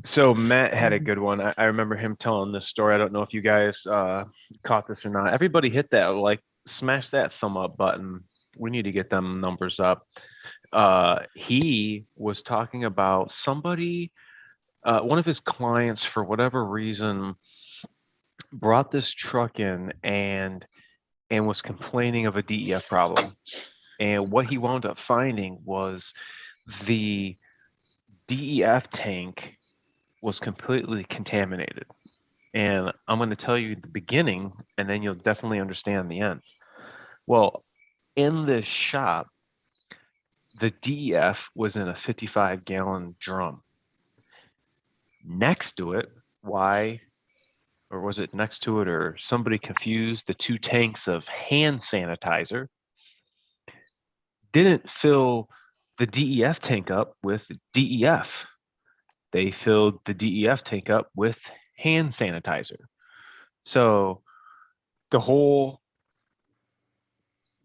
So Matt had a good one. I remember him telling this story. I don't know if you guys caught this or not. Everybody hit that, smash that thumb up button. We need to get them numbers up. He was talking about somebody, one of his clients, for whatever reason, brought this truck in and was complaining of a DEF problem. And what he wound up finding was the DEF tank was completely contaminated. And I'm going to tell you the beginning, and then you'll definitely understand the end. Well, in this shop, the DEF was in a 55-gallon drum. Next to it, or was it next to it, or somebody confused the two tanks of hand sanitizer, didn't fill the DEF tank up with DEF. They filled the DEF tank up with hand sanitizer. So the whole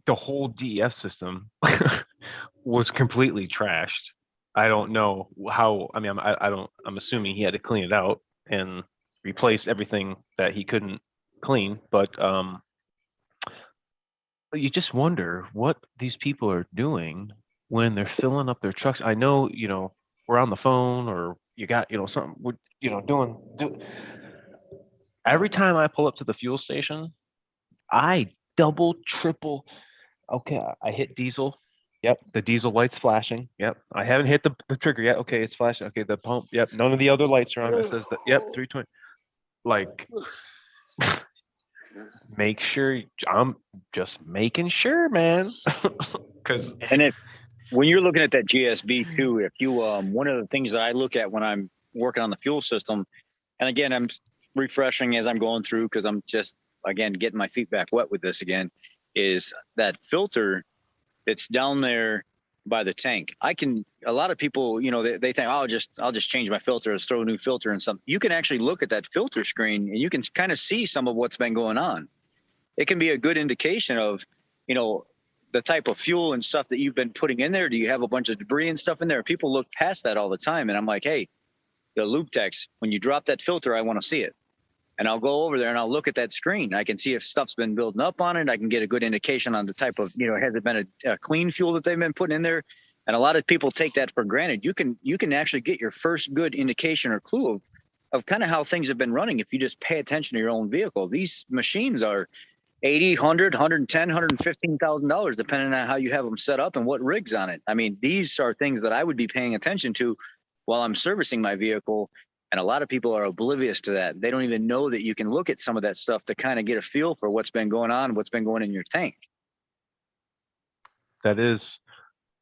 DEF system was completely trashed. I don't know how. I mean, I'm assuming he had to clean it out and replace everything that he couldn't clean. But you just wonder what these people are doing when they're filling up their trucks. I know, we're on the phone, or you got, something, doing. Every time I pull up to the fuel station, I double, triple. Okay, I hit diesel. Yep, the diesel light's flashing. Yep, I haven't hit the trigger yet. Okay, it's flashing. Okay, the pump. Yep, none of the other lights are on. It says that. Yep, 320. Make sure. I'm just making sure, man. When you're looking at that GSB too, if you one of the things that I look at when I'm working on the fuel system, and again, I'm refreshing as I'm going through, because I'm just, again, getting my feet back wet with this again, is that filter that's down there by the tank. A lot of people, they think, I'll just change my filter, throw a new filter and something. You can actually look at that filter screen and you can kind of see some of what's been going on. it can be a good indication of, you know, the type of fuel and stuff that you've been putting in there. Do you have a bunch of debris and stuff in there? People look past that all the time. And I'm like, hey, the lube techs, when you drop that filter, I want to see it. And I'll go over there and I'll look at that screen. I can see if stuff's been building up on it. I can get a good indication on the type of, you know, has it been a clean fuel that they've been putting in there? And a lot of people take that for granted. You can actually get your first good indication or clue of kind of how things have been running if you just pay attention to your own vehicle. These machines are $80, $100, $110, $115,000, depending on how you have them set up and what rig's on it. I mean, these are things that I would be paying attention to while I'm servicing my vehicle. And a lot of people are oblivious to that. They don't even know that you can look at some of that stuff to kind of get a feel for what's been going on, what's been going in your tank. That is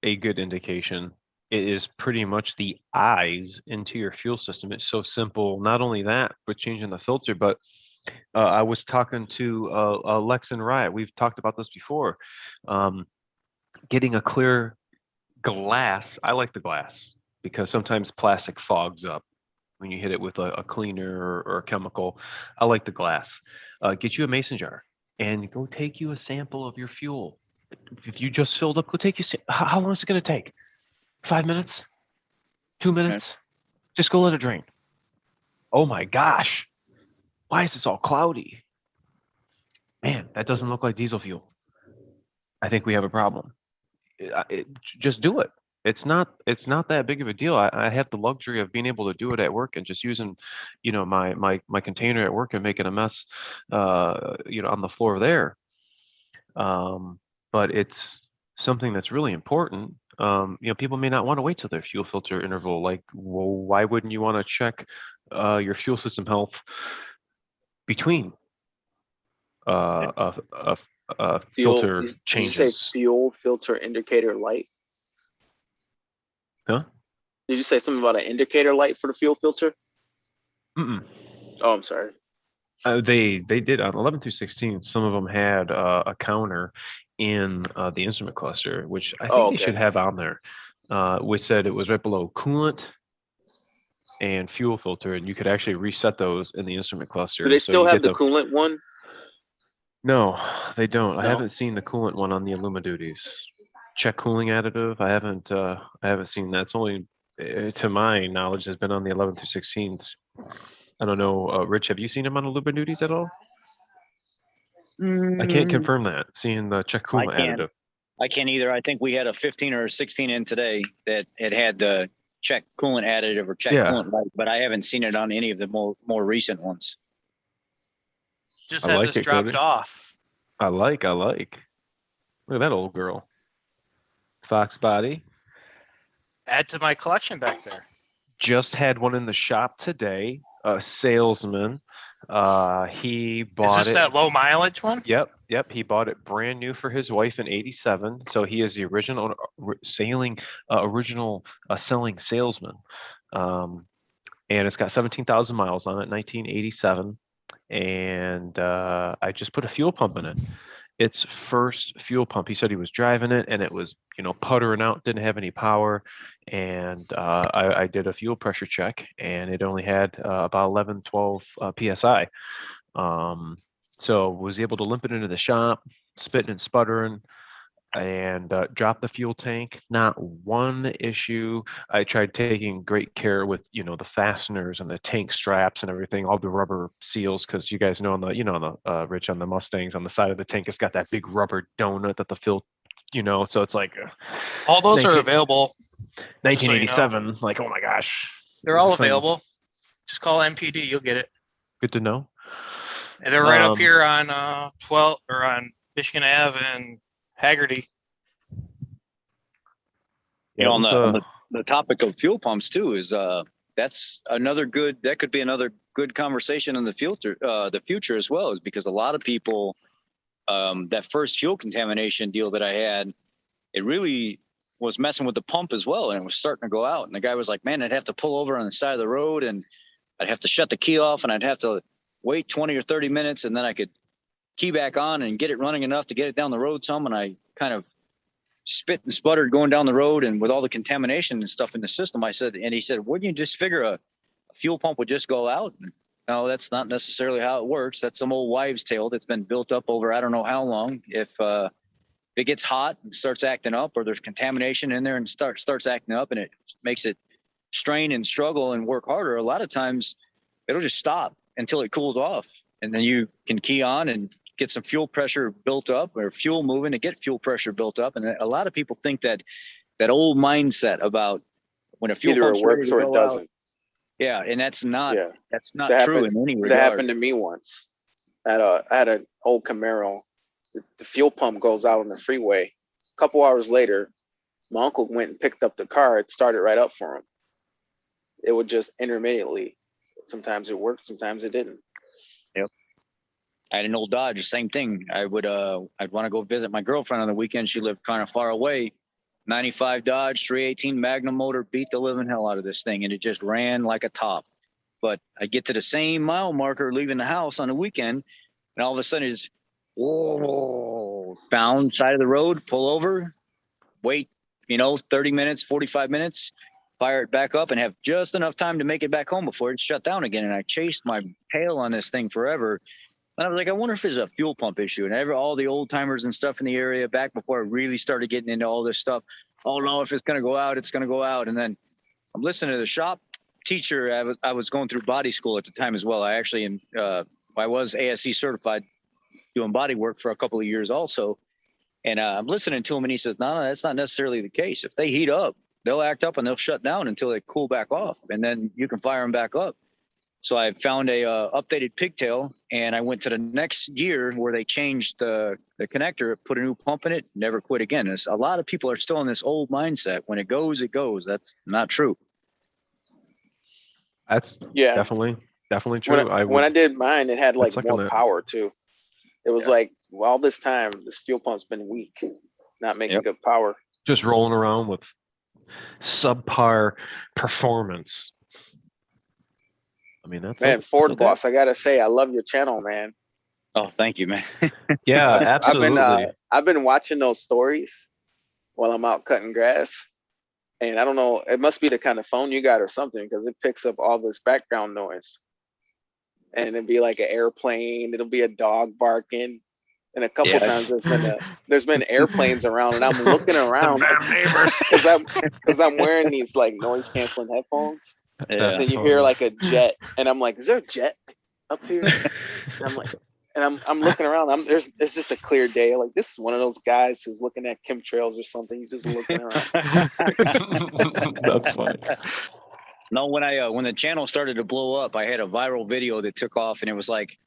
a good indication. It is pretty much the eyes into your fuel system. It's so simple. Not only that, but changing the filter. But I was talking to Lex and Riot. We've talked about this before. Getting a clear glass. I like the glass because sometimes plastic fogs up when you hit it with a cleaner or a chemical. I like the glass. Get you a mason jar and go take you a sample of your fuel. If you just filled up, go take you. How long is it going to take? 5 minutes? 2 minutes? Just go let it drain. Oh my gosh. Why is this all cloudy? Man, that doesn't look like diesel fuel. I think we have a problem. Just do it. It's not that big of a deal. I have the luxury of being able to do it at work and just using, you know, my container at work and making a mess, you know, on the floor there. But it's something that's really important. You know, people may not want to wait till their fuel filter interval. Like, well, why wouldn't you want to check your fuel system health between filter changes? Did you say fuel filter indicator light? Huh? Did you say something about an indicator light for the fuel filter? Mm-mm. Oh, I'm sorry. They did on 11 through 16. Some of them had a counter in the instrument cluster, which I think they should have on there. Which said it was right below coolant and fuel filter, and you could actually reset those in the instrument cluster. Do they still have the coolant one? No, they don't. No? I haven't seen the coolant one on the Illuma duties. Check cooling additive. I haven't seen that. It's only, to my knowledge, has been on the 11 through 16s. I don't know, Rich, have you seen him on Illuma duties at all? I can't confirm that. Seeing the check coolant additive. I can't either. I think we had a 15 or a 16 in today that it had the check coolant additive or check coolant light, but I haven't seen it on any of the more recent ones. Just have this dropped off. I like. Look at that old girl. Fox body. Add to my collection back there. Just had one in the shop today. A salesman. He bought it. Is this that low mileage one? Yep. He bought it brand new for his wife in '87. So he is the original selling salesman. And it's got 17,000 miles on it, 1987. And I just put a fuel pump in it. Its first fuel pump. He said he was driving it and it was, you know, puttering out, didn't have any power. And I did a fuel pressure check and it only had about 11, 12 PSI. So was able to limp it into the shop, spitting and sputtering, and drop the fuel tank. Not one issue. I tried taking great care with, you know, the fasteners and the tank straps and everything, all the rubber seals, because you guys know on the Rich, on the Mustangs, on the side of the tank, it's got that big rubber donut that the fill, you know, so it's like all those are available. 1987, so you know. Like, oh my gosh, they're all available. Just call MPD, you'll get it. Good to know. And they're right up here on 12 or on Michigan Ave and Haggerty. You know, on the topic of fuel pumps too, is that could be another good conversation in the future as well, is because a lot of people, that first fuel contamination deal that I had, it really was messing with the pump as well, and it was starting to go out. And the guy was like, man, I'd have to pull over on the side of the road and I'd have to shut the key off and I'd have to wait 20 or 30 minutes and then I could key back on and get it running enough to get it down the road some. And I kind of spit and sputtered going down the road, and with all the contamination and stuff in the system, he said, wouldn't you just figure a fuel pump would just go out? And No, that's not necessarily how it works. That's some old wives' tale that's been built up over I don't know how long. If it gets hot and starts acting up, or there's contamination in there and starts acting up, and it makes it strain and struggle and work harder, a lot of times it'll just stop until it cools off, and then you can key on and get some fuel pressure built up, or fuel moving to get fuel pressure built up. And a lot of people think that old mindset about when a fuel Either pump's it ready works to or it go out. doesn't. Yeah, and that's not Yeah. true in any regard. That happened to me once. I had an old Camaro. The fuel pump goes out on the freeway. A couple hours later, my uncle went and picked up the car. It started right up for him. It would just intermittently. Sometimes it worked, sometimes it didn't. Yep. I had an old Dodge, same thing. I'd want to go visit my girlfriend on the weekend. She lived kind of far away. 95 Dodge, 318 Magnum motor, beat the living hell out of this thing, and it just ran like a top. But I get to the same mile marker leaving the house on the weekend, and all of a sudden it's, whoa, bound side of the road, pull over, wait, 30 minutes, 45 minutes, fire it back up, and have just enough time to make it back home before it's shut down again. And I chased my tail on this thing forever. And I was like, I wonder if it's a fuel pump issue. And all the old timers and stuff in the area back before I really started getting into all this stuff. Oh no, if it's going to go out, it's going to go out. And then I'm listening to the shop teacher. I was going through body school at the time as well. I actually I was ASC certified doing body work for a couple of years also. And I'm listening to him, and he says, no, that's not necessarily the case. If they heat up, they'll act up and they'll shut down until they cool back off, and then you can fire them back up. So I found a updated pigtail, and I went to the next year where they changed the connector, put a new pump in it, never quit again. A lot of people are still in this old mindset. When it goes, it goes. That's not true. That's definitely true. When I did mine, it had like That's more power too. It was like, well, all this time, this fuel pump's been weak, not making good power. Just rolling around with subpar performance. I mean, that's Ford boss. I gotta say, I love your channel, man. Oh, thank you, man. Yeah, absolutely. I've been watching those stories while I'm out cutting grass, and I don't know. It must be the kind of phone you got or something, because it picks up all this background noise, and it'd be like an airplane. It'll be a dog barking. And a couple times there's been airplanes around, and I'm looking around because I'm wearing these like noise canceling headphones. Yeah. And then you hear like a jet, and I'm like, is there a jet up here? And I'm like, and I'm looking around. It's just a clear day. Like, this is one of those guys who's looking at chemtrails or something. He's just looking around. That's funny. No, when the channel started to blow up, I had a viral video that took off, and it was like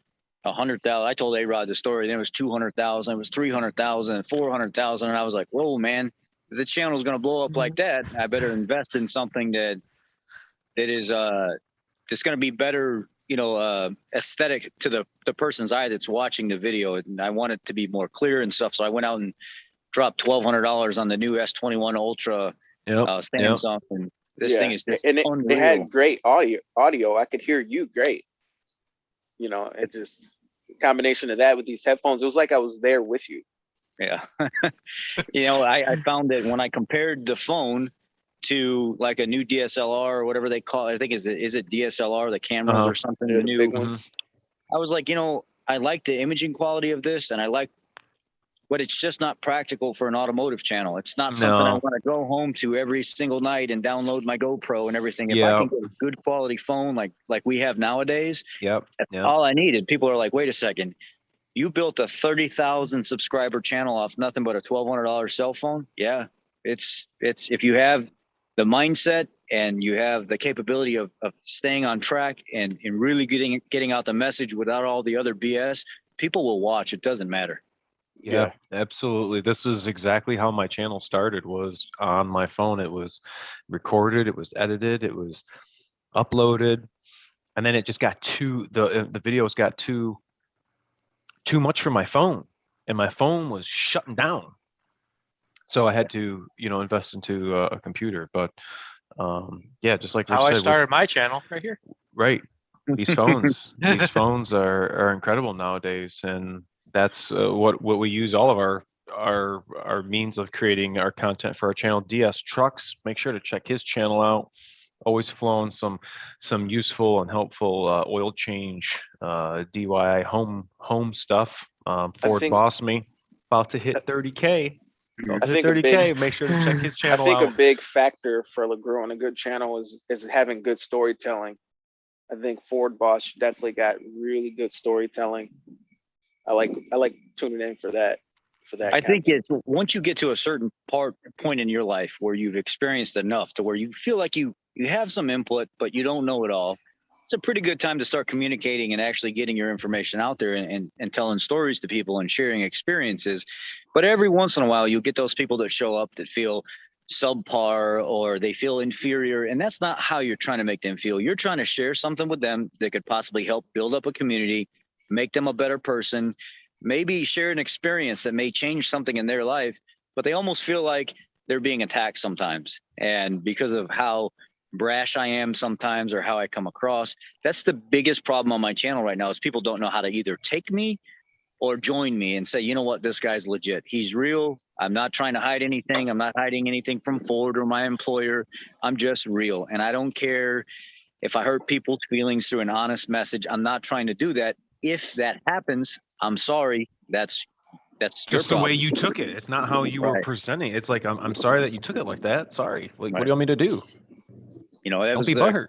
100,000. I told ARod the story. Then it was 200,000. It was 300,000, 400,000, and I was like, "Whoa, man! If the channel is going to blow up like that, I better invest in something that is that's going to be better, aesthetic to the person's eye that's watching the video." And I want it to be more clear and stuff. So I went out and dropped $1,200 on the new S21 Ultra Samsung. And this thing is just unreal. It had great audio. I could hear you great. It just combination of that with these headphones, it was like I was there with you. Yeah. I found that when I compared the phone to like a new DSLR or whatever they call it, I think is it DSLR, the cameras or something new. Big ones. I was like, I like the imaging quality of this, and I like, but it's just not practical for an automotive channel. It's not something I want to go home to every single night and download my GoPro and everything. If I can get a good quality phone like we have nowadays, that's all I needed. People are like, wait a second, you built a 30,000 subscriber channel off nothing but a $1,200 cell phone? Yeah, it's if you have the mindset and you have the capability of staying on track and really getting out the message without all the other BS, people will watch. It doesn't matter. Yeah, absolutely. This is exactly how my channel started, was on my phone. It was recorded, it was edited, it was uploaded, and then it just got the videos got too much for my phone, and my phone was shutting down. So I had to, invest into a computer. But just like how I started my channel right here. Right. These phones are incredible nowadays, and that's what we use all of our means of creating our content for our channel. DS Trucks, make sure to check his channel out. always flown some useful and helpful oil change, DIY home stuff. Ford think- boss me about to hit 30K. About I to hit think a 30K. Make sure to check his I channel think a out. big factor for growing a good channel is having good storytelling. I think Ford Boss definitely got really good storytelling. I like tuning in for that. I think it's once you get to a certain point in your life where you've experienced enough to where you feel like you have some input, but you don't know it all. It's a pretty good time to start communicating and actually getting your information out there and telling stories to people and sharing experiences. But every once in a while, you get those people that show up that feel subpar or they feel inferior. And that's not how you're trying to make them feel. You're trying to share something with them that could possibly help build up a community, make them a better person, maybe share an experience that may change something in their life, but they almost feel like they're being attacked sometimes. And because of how brash I am sometimes or how I come across, that's the biggest problem on my channel right now is people don't know how to either take me or join me and say, you know what, this guy's legit. He's real. I'm not trying to hide anything. I'm not hiding anything from Ford or my employer. I'm just real. And I don't care if I hurt people's feelings through an honest message. I'm not trying to do that. If that happens, I'm sorry. That's Just the way you took it. It's not how you were presenting. It's like, I'm sorry that you took it like that. Sorry. Like, what do you want me to do? You know, that Don't was be butthurt.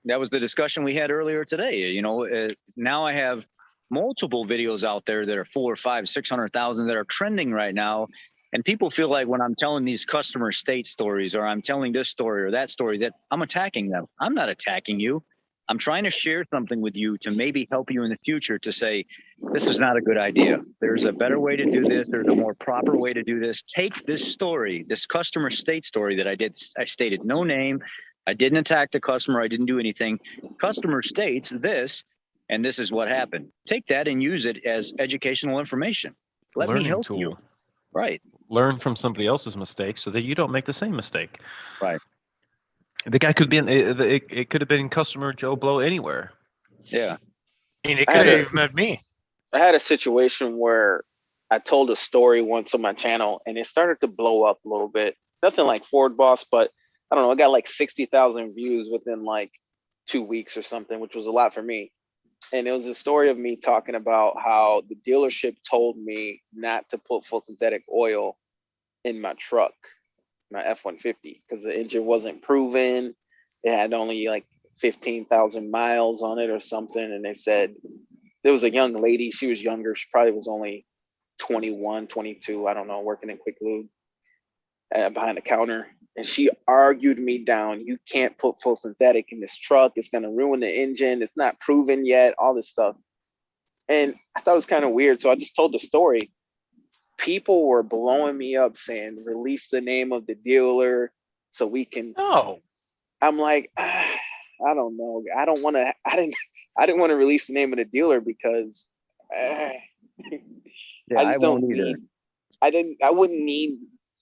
That was the discussion we had earlier today. You know, now I have multiple videos out there that are 400, 500, 600,000 that are trending right now. And people feel like when I'm telling these customer state stories or I'm telling this story or that story that I'm attacking them. I'm not attacking you. I'm trying to share something with you to maybe help you in the future to say, this is not a good idea. There's a better way to do this. There's a more proper way to do this. Take this story, this customer state story that I did. I stated no name. I didn't attack the customer. I didn't do anything. Customer states this, and this is what happened. Take that and use it as educational information. Let me help you. Right. Learn from somebody else's mistakes so that you don't make the same mistake. Right. The guy could be it could have been customer Joe Blow anywhere. Yeah. I mean, it could have even been me. I had a situation where I told a story once on my channel and it started to blow up a little bit. Nothing like Ford Boss, but I don't know, it got like 60,000 views within like 2 weeks or something, which was a lot for me. And it was a story of me talking about how the dealership told me not to put full synthetic oil in my truck, my F-150, because the engine wasn't proven. It had only like 15,000 miles on it or something. And they said there was a young lady, she was younger. She probably was only 21, 22, I don't know, working in Quick Lube behind the counter. And she argued me down. You can't put full synthetic in this truck. It's going to ruin the engine. It's not proven yet, all this stuff. And I thought it was kind of weird. So I just told the story. People were blowing me up saying, release the name of the dealer so we can. No. I'm like, I don't know. I didn't want to release the name of the dealer because I just don't need. I wouldn't need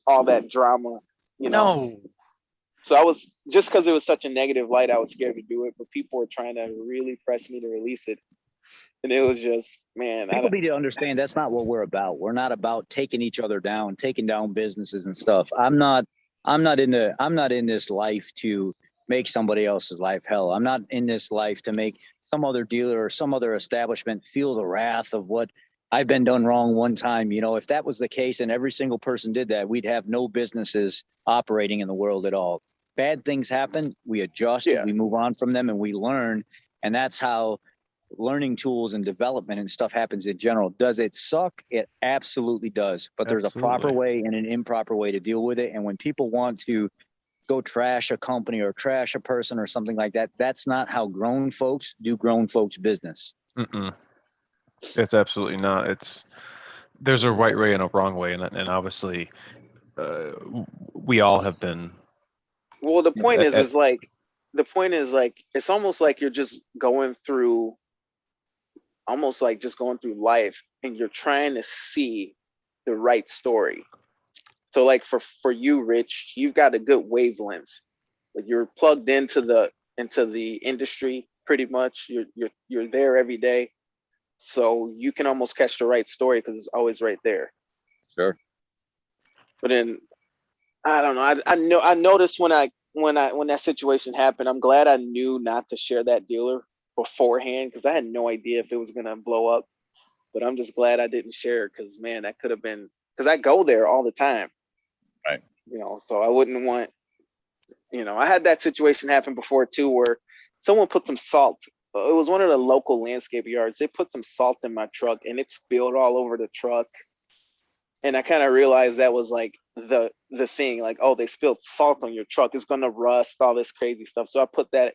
all that drama. You know? No. So I was, just because it was such a negative light, I was scared to do it, but people were trying to really press me to release it. And it was just, man. People need to understand that's not what we're about. We're not about taking each other down, taking down businesses and stuff. I'm not in this life to make somebody else's life hell. I'm not in this life to make some other dealer or some other establishment feel the wrath of what I've been done wrong one time. You know, if that was the case and every single person did that, we'd have no businesses operating in the world at all. Bad things happen, we adjust, we move on from them, and we learn. And that's how learning tools and development and stuff happens in general. Does it suck? It absolutely does. But there's a proper way and an improper way to deal with it. And when people want to go trash a company or trash a person or something like that, that's not how grown folks do grown folks business. It's absolutely not. There's a right way and a wrong way, and obviously we all have been. Well, the point is it's almost like you're just going through life and you're trying to see the right story. So like for you, Rich, you've got a good wavelength. Like you're plugged into the industry pretty much. You're there every day. So you can almost catch the right story because it's always right there. Sure. But then I don't know. I noticed when I when that situation happened, I'm glad I knew not to share that dealer beforehand because I had no idea if it was gonna blow up. But I'm just glad I didn't share it because man, that could have been because I go there all the time. Right. So I wouldn't want, I had that situation happen before too where someone put some salt. It was one of the local landscape yards. They put some salt in my truck and it spilled all over the truck. And I kind of realized that was like the thing, like, oh, they spilled salt on your truck. It's gonna rust, all this crazy stuff. So I put that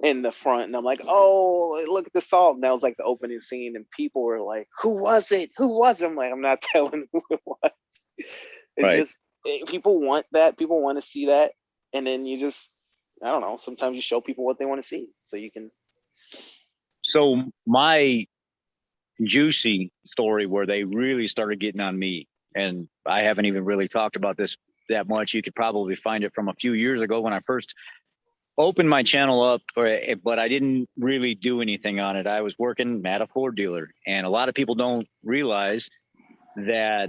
in the front and I'm like, oh, look at the salt. And that was like the opening scene. And people were like, who was it? Who was it? I'm like, I'm not telling who it was. Just people want that. People want to see that. And then you just, I don't know, sometimes you show people what they want to see. So you can. So my juicy story where they really started getting on me, and I haven't even really talked about this that much. You could probably find it from a few years ago when I first opened my channel up, but I didn't really do anything on it. I was working at a Ford dealer, and a lot of people don't realize that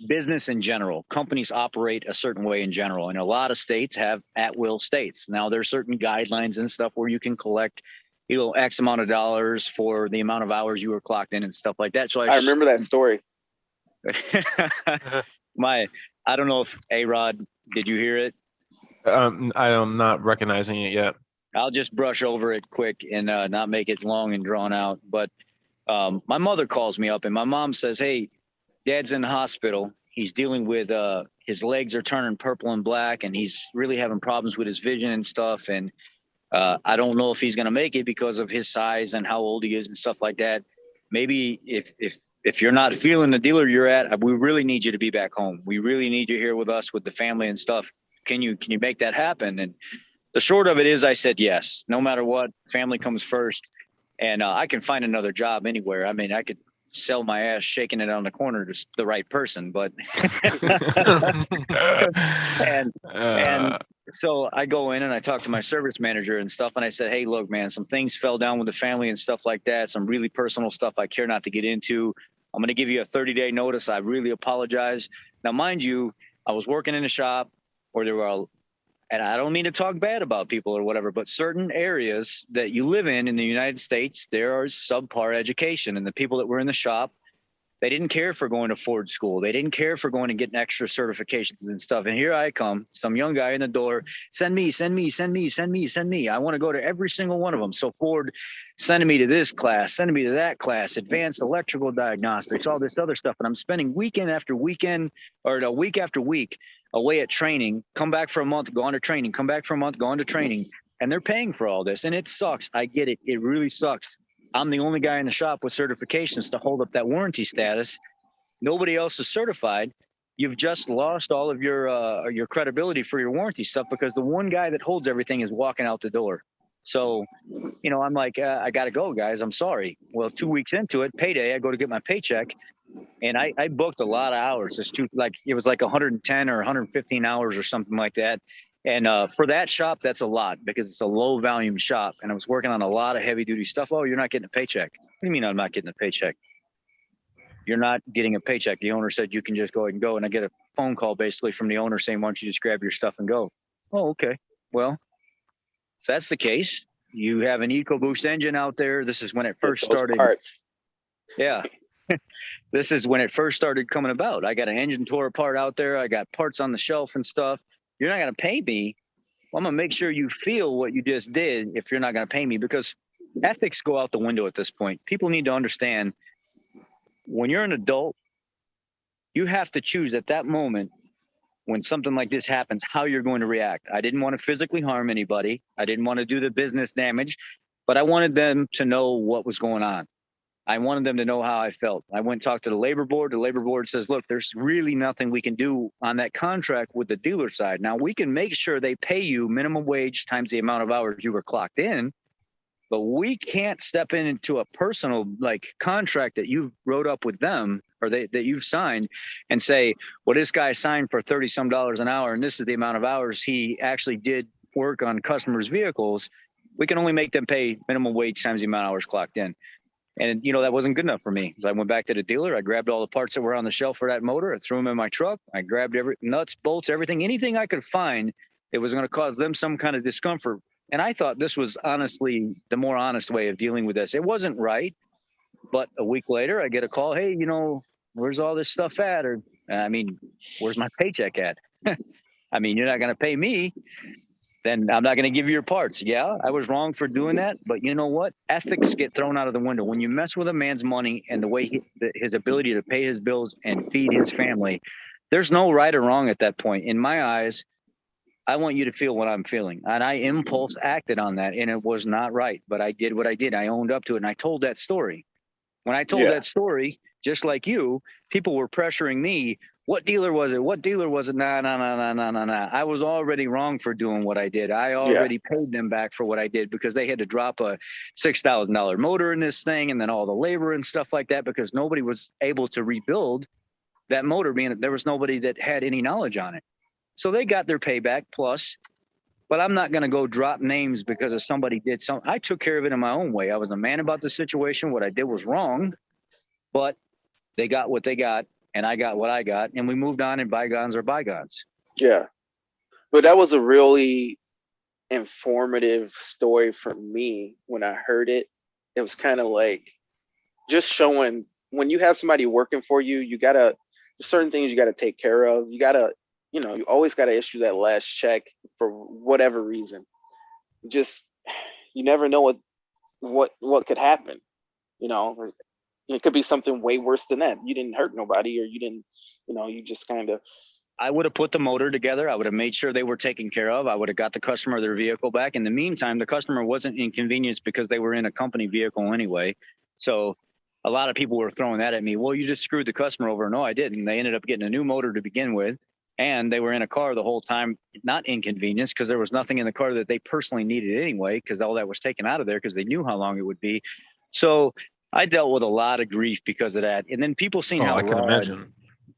business in general, companies operate a certain way in general, and a lot of states have at-will states. Now there's certain guidelines and stuff where you can collect, X amount of dollars for the amount of hours you were clocked in and stuff like that. So I remember that story. I don't know if ARod, did you hear it? I'm not recognizing it yet. I'll just brush over it quick and not make it long and drawn out. But my mother calls me up and my mom says, hey, Dad's in the hospital. He's dealing with his legs are turning purple and black and he's really having problems with his vision and stuff. And I don't know if he's going to make it because of his size and how old he is and stuff like that. Maybe if you're not feeling the dealer you're at, we really need you to be back home. We really need you here with us, with the family and stuff. Can you make that happen? And the short of it is I said yes, no matter what, family comes first. And I can find another job anywhere. I mean, I could sell my ass shaking it on the corner to the right person, but and so I go in and I talk to my service manager and stuff. And I said, hey, look, man, some things fell down with the family and stuff like that. Some really personal stuff I care not to get into. I'm going to give you a 30-day notice. I really apologize. Now, mind you, I was working in a shop where there were, and I don't mean to talk bad about people or whatever, but certain areas that you live in the United States, there is subpar education. And the people that were in the shop, they didn't care for going to Ford school. They didn't care for going and getting extra certifications and stuff. And here I come, some young guy in the door, send me. I want to go to every single one of them. So Ford sending me to this class, sending me to that class, advanced electrical diagnostics, all this other stuff. And I'm spending weekend after weekend or a week after week away at training, come back for a month, go on to training, come back for a month, go on to training. And they're paying for all this. And it sucks. I get it. It really sucks. I'm the only guy in the shop with certifications to hold up that warranty status. Nobody else is certified. You've just lost all of your credibility for your warranty stuff because the one guy that holds everything is walking out the door. So, I'm like, I got to go, guys. I'm sorry. Well, 2 weeks into it, payday, I go to get my paycheck. And I booked a lot of hours. It was like 110 or 115 hours or something like that. And for that shop, that's a lot because it's a low volume shop. And I was working on a lot of heavy duty stuff. Oh, you're not getting a paycheck. What do you mean I'm not getting a paycheck? You're not getting a paycheck. The owner said you can just go ahead and go. And I get a phone call basically from the owner saying, why don't you just grab your stuff and go? Oh, okay. Well, if that's the case, you have an EcoBoost engine out there. This is when it first started. Parts. Yeah. This is when it first started coming about. I got an engine tore apart out there. I got parts on the shelf and stuff. You're not going to pay me. Well, I'm going to make sure you feel what you just did if you're not going to pay me, because ethics go out the window at this point. People need to understand when you're an adult, you have to choose at that moment when something like this happens, how you're going to react. I didn't want to physically harm anybody. I didn't want to do the business damage, but I wanted them to know what was going on. I wanted them to know how I felt. I went and talked to the labor board. The labor board says, look, there's really nothing we can do on that contract with the dealer side. Now, we can make sure they pay you minimum wage times the amount of hours you were clocked in, but we can't step into a personal contract that you wrote up with them or that you've signed and say, well, this guy signed for $30-some an hour, and this is the amount of hours he actually did work on customers' vehicles. We can only make them pay minimum wage times the amount of hours clocked in. And, that wasn't good enough for me. So I went back to the dealer. I grabbed all the parts that were on the shelf for that motor. I threw them in my truck. I grabbed nuts, bolts, everything, anything I could find It was going to cause them some kind of discomfort. And I thought this was honestly the more honest way of dealing with this. It wasn't right. But a week later, I get a call. Hey, where's all this stuff at? Or, where's my paycheck at? You're not going to pay me. Then I'm not going to give you your parts. Yeah, I was wrong for doing that. But you know what? Ethics get thrown out of the window. When you mess with a man's money and the way his ability to pay his bills and feed his family, there's no right or wrong at that point. In my eyes, I want you to feel what I'm feeling. And I impulse acted on that. And it was not right. But I did what I did. I owned up to it. And I told that story. When I told that story, just like you, people were pressuring me. What dealer was it? What dealer was it? Nah. I was already wrong for doing what I did. I already paid them back for what I did because they had to drop a $6,000 motor in this thing and then all the labor and stuff like that because nobody was able to rebuild that motor, being there was nobody that had any knowledge on it. So they got their payback plus, but I'm not going to go drop names because of somebody did something. I took care of it in my own way. I was a man about the situation. What I did was wrong, but they got what they got. And I got what I got, and we moved on, and bygones are bygones. Yeah. But that was a really informative story for me when I heard it. It was kind of like just showing when you have somebody working for you, there's certain things you got to take care of. You got to, you always got to issue that last check for whatever reason. You never know what could happen, It could be something way worse than that. You didn't hurt nobody, or you didn't, you just kind of. I would have put the motor together. I would have made sure they were taken care of. I would have got the customer their vehicle back. In the meantime, the customer wasn't inconvenienced because they were in a company vehicle anyway. So a lot of people were throwing that at me. Well, you just screwed the customer over. No, I didn't. They ended up getting a new motor to begin with. And they were in a car the whole time, not inconvenienced, because there was nothing in the car that they personally needed anyway, because all that was taken out of there because they knew how long it would be. So I dealt with a lot of grief because of that. And then people seen how I can imagine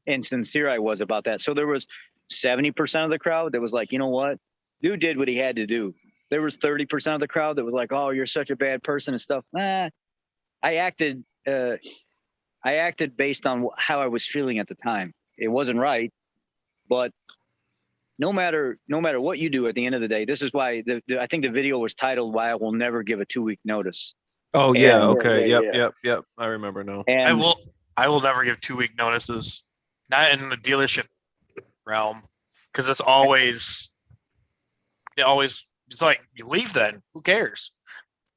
and sincere I was about that. So there was 70% of the crowd that was like, you know what? Dude did what he had to do. There was 30% of the crowd that was like, oh, you're such a bad person and stuff. I acted based on how I was feeling at the time. It wasn't right, but no matter what you do at the end of the day, this is why I think the video was titled "Why I Will Never Give a 2-Week Notice." Oh yeah, okay, yep. I remember now. And I will never give 2-week notices, not in the dealership realm, because it's like you leave then. Who cares?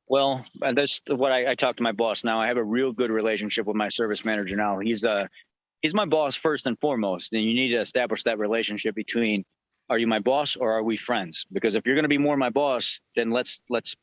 Well, that's what I talk to my boss now. I have a real good relationship with my service manager now. He's my boss first and foremost, and you need to establish that relationship between, are you my boss or are we friends? Because if you're going to be more my boss, then let's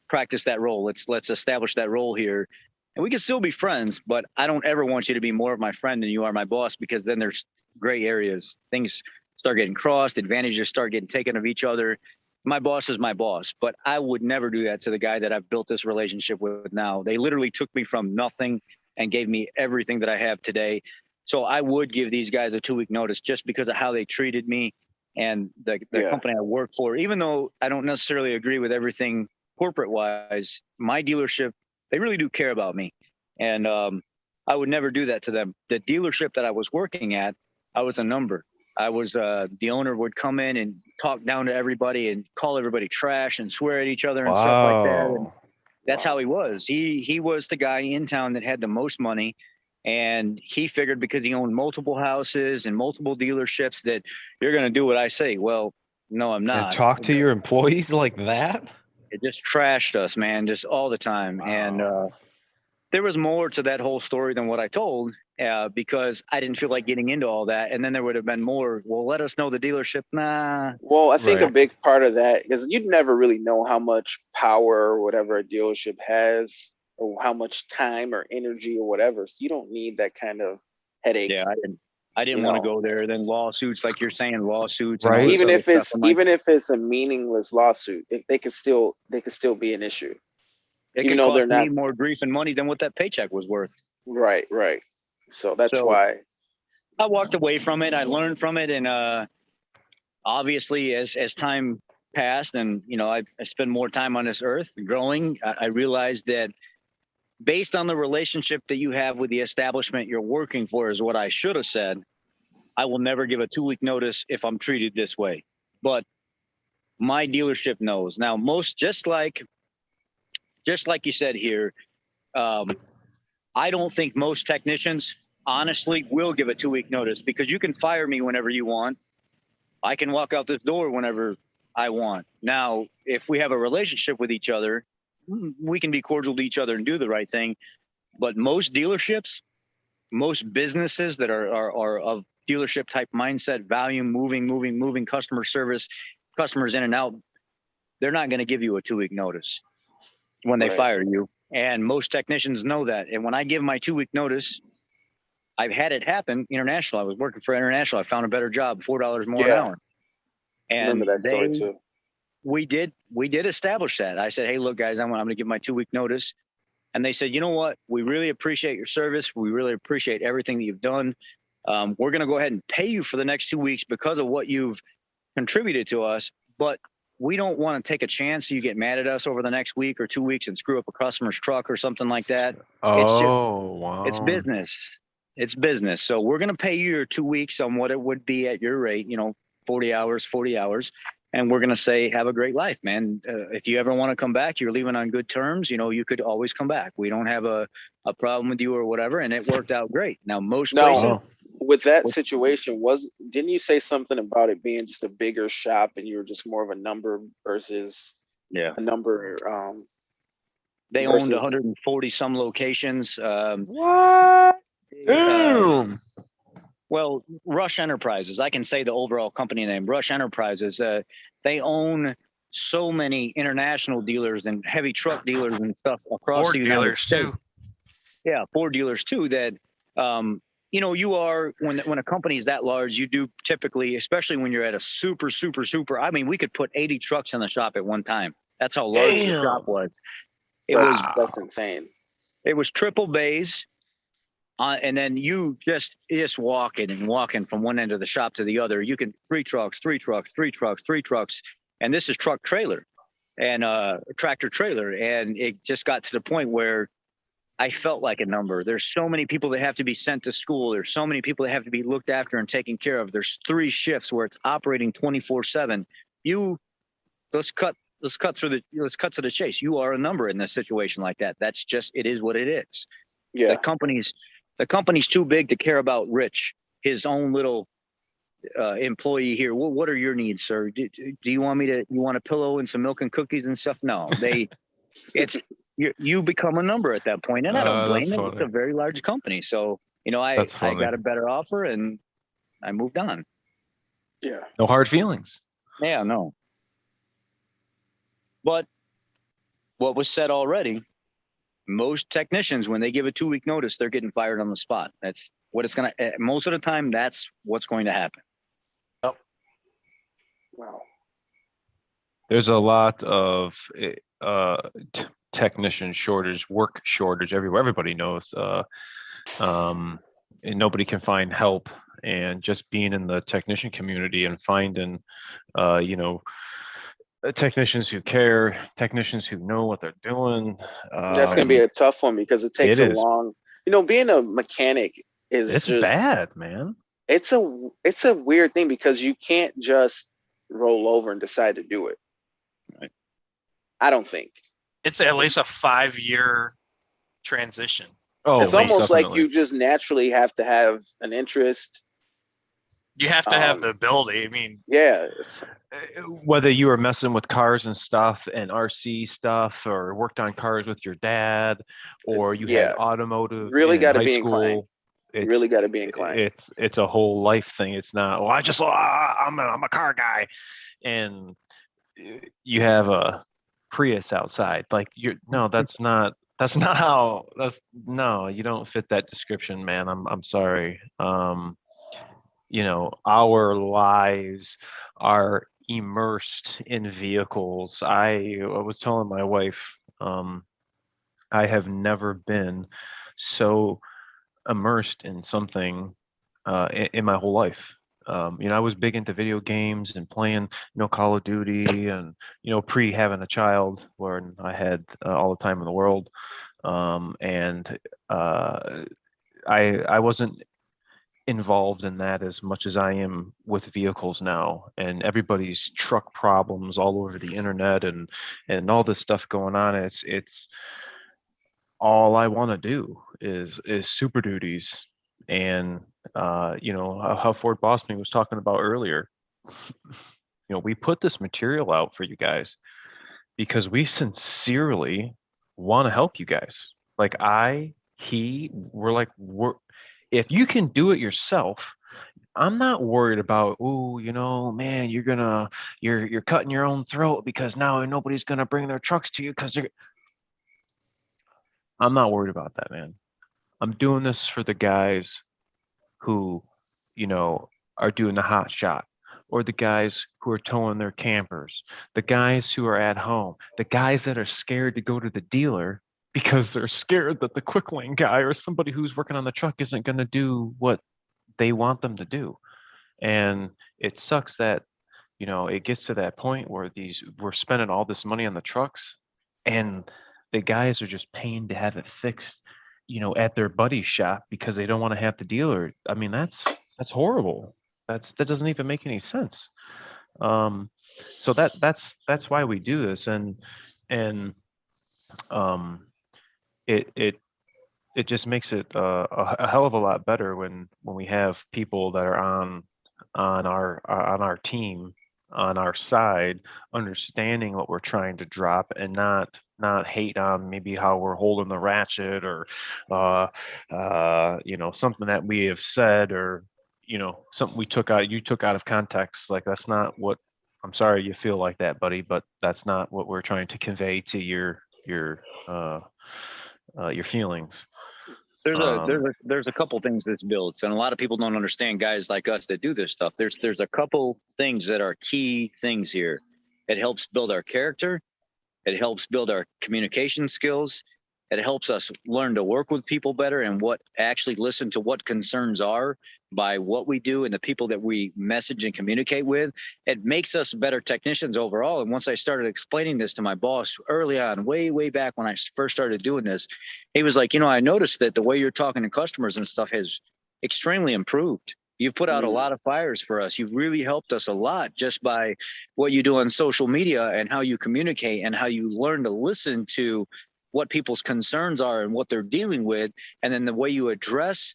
practice that role. Let's establish that role here, and we can still be friends. But I don't ever want you to be more of my friend than you are my boss, because then there's gray areas. Things start getting crossed. Advantages start getting taken of each other. My boss is my boss, but I would never do that to the guy that I've built this relationship with now. They literally took me from nothing and gave me everything that I have today. So I would give these guys a 2-week notice just because of how they treated me and the company I work for. Even though I don't necessarily agree with everything corporate wise, my dealership, they really do care about me. And I would never do that to them. The dealership that I was working at, I was a number. I was the owner would come in and talk down to everybody and call everybody trash and swear at each other and stuff like that. And that's how he was. He was the guy in town that had the most money. And he figured because he owned multiple houses and multiple dealerships that you're going to do what I say. Well, no, I'm not. And talk to your employees like that? It just trashed us, man, just all the time. Wow. And there was more to that whole story than what I told because I didn't feel like getting into all that. And then there would have been more, well, let us know the dealership. Nah. Well, I think a big part of that is you'd never really know how much power or whatever a dealership has, or how much time or energy or whatever. So you don't need that kind of headache. Yeah, I didn't want to go there. Then lawsuits, like you're saying, lawsuits. Right. Even if it's a meaningless lawsuit, they could still be an issue. It could cost me more grief and money than what that paycheck was worth. Right. So that's why I walked away from it. I learned from it, and obviously, as time passed, and I spend more time on this earth growing, I realized that based on the relationship that you have with the establishment you're working for is what I should have said. I will never give a 2-week notice if I'm treated this way. But my dealership knows. Now, most just like you said here, I don't think most technicians honestly will give a 2-week notice, because you can fire me whenever you want. I can walk out this door whenever I want. Now, if we have a relationship with each other, we can be cordial to each other and do the right thing. But most dealerships, most businesses that are of dealership type mindset, value, moving customer service, customers in and out, they're not going to give you a 2-week notice when they fire you. And most technicians know that. And when I give my 2-week notice, I've had it happen. International. I was working for International. I found a better job, $4 more an hour. And remember that story too. We did establish that. I said, hey, look, guys, I'm going to give my 2-week notice. And they said, you know what? We really appreciate your service. We really appreciate everything that you've done. We're going to go ahead and pay you for the next 2 weeks because of what you've contributed to us. But we don't want to take a chance you get mad at us over the next week or 2 weeks and screw up a customer's truck or something like that. Wow. It's business. It's business. So we're going to pay you your 2 weeks on what it would be at your rate, 40 hours. And we're going to say, have a great life, man. If you ever want to come back, you're leaving on good terms. You could always come back. We don't have a problem with you or whatever. And it worked out great. Now, most places. With that situation, didn't you say something about it being just a bigger shop and you were just more of a number versus a number? They owned 140 some locations. What? Well, Rush Enterprises, I can say the overall company name, Rush Enterprises, they own so many international dealers and heavy truck dealers and stuff across Ford the United States. Too. Yeah, Ford dealers too, that, you are, when a company is that large, you do typically, especially when you're at a super, we could put 80 trucks in the shop at one time. That's how large the shop was. That's insane. It was triple bays. And then you just walking from one end of the shop to the other. You can three trucks. And this is truck trailer and tractor trailer. And it just got to the point where I felt like a number. There's so many people that have to be sent to school. There's so many people that have to be looked after and taken care of. There's 3 shifts where it's operating 24/7. Let's cut to the chase. You are a number in this situation like that. That's just, it is what it is. Yeah. The company's too big to care about Rich, his own little employee here. What are your needs, sir? Do you want you want a pillow and some milk and cookies and stuff? No, you become a number at that point, and I don't blame them. It's a very large company, so I got a better offer and I moved on. Yeah, no hard feelings. Yeah, no. But what was said already. Most technicians, when they give a 2-week notice, they're getting fired on the spot. That's what it's going to, most of the time, that's what's going to happen. Yep. Wow. There's a lot of technician shortage, work shortage everywhere. Everybody knows. And nobody can find help. And just being in the technician community and finding, technicians who care, technicians who know what they're doing. That's going to be a tough one because it takes a long, being a mechanic it's just bad, man. It's a weird thing because you can't just roll over and decide to do it. Right. I don't think. It's at least a 5-year transition. Oh, it's almost definitely. Like you just naturally have to have an interest. You have to have the ability. I mean, yeah. Whether you were messing with cars and stuff and RC stuff, or worked on cars with your dad, or you had automotive, really got to be inclined. Really got to be inclined. It's a whole life thing. It's not. Well, I'm a car guy, and you have a Prius outside. Like that's not how. You don't fit that description, man. I'm sorry. Our lives are immersed in vehicles. I was telling my wife, I have never been so immersed in something in my whole life. I was big into video games and playing, Call of Duty and, pre having a child when I had all the time in the world. I wasn't involved in that as much as I am with vehicles now, and everybody's truck problems all over the internet and all this stuff going on. It's all I want to do is Super Duties, and how Ford Boss Me was talking about earlier. We put this material out for you guys because we sincerely want to help you guys. Like we're if you can do it yourself, I'm not worried about, oh, man, you're cutting your own throat because now nobody's gonna bring their trucks to you because I'm not worried about that, man. I'm doing this for the guys who, are doing the hot shot, or the guys who are towing their campers, the guys who are at home, the guys that are scared to go to the dealer because they're scared that the quick lane guy or somebody who's working on the truck isn't going to do what they want them to do. And it sucks that, it gets to that point where we're spending all this money on the trucks, and the guys are just paying to have it fixed, at their buddy's shop because they don't want to have the dealer. I mean, that's horrible. That doesn't even make any sense. So that's why we do this, and it just makes it a hell of a lot better when we have people that are on our team, on our side, understanding what we're trying to drop, and not hate on maybe how we're holding the ratchet, or something that we have said, or something you took out of context. Like, that's not what. I'm sorry you feel like that, buddy, but that's not what we're trying to convey to your feelings. There's a couple things that's built, and a lot of people don't understand, guys like us that do this stuff. There's a couple things that are key things here. It helps build our character. It helps build our communication skills. It helps us learn to work with people better and actually listen to what concerns are by what we do and the people that we message and communicate with. It makes us better technicians overall. And once I started explaining this to my boss early on, way back when I first started doing this, he was like, I noticed that the way you're talking to customers and stuff has extremely improved. You've put out a lot of fires for us. You've really helped us a lot just by what you do on social media and how you communicate and how you learn to listen to what people's concerns are and what they're dealing with. And then the way you address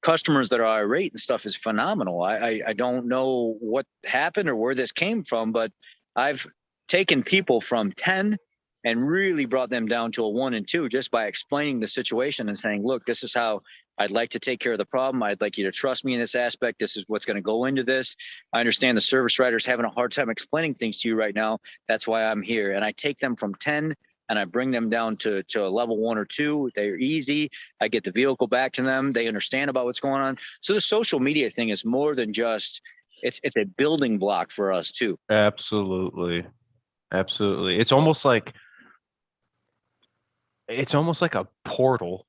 customers that are irate and stuff is phenomenal. I don't know what happened or where this came from, but I've taken people from 10 and really brought them down to a 1 and 2 just by explaining the situation and saying, look, this is how I'd like to take care of the problem. I'd like you to trust me in this aspect. This is what's going to go into this. I understand the service writer's having a hard time explaining things to you right now. That's why I'm here. And I take them from 10 and I bring them down to a level 1 or 2. They're easy. I get the vehicle back to them. They understand about what's going on. So the social media thing is more than just, it's a building block for us too. Absolutely. It's almost like a portal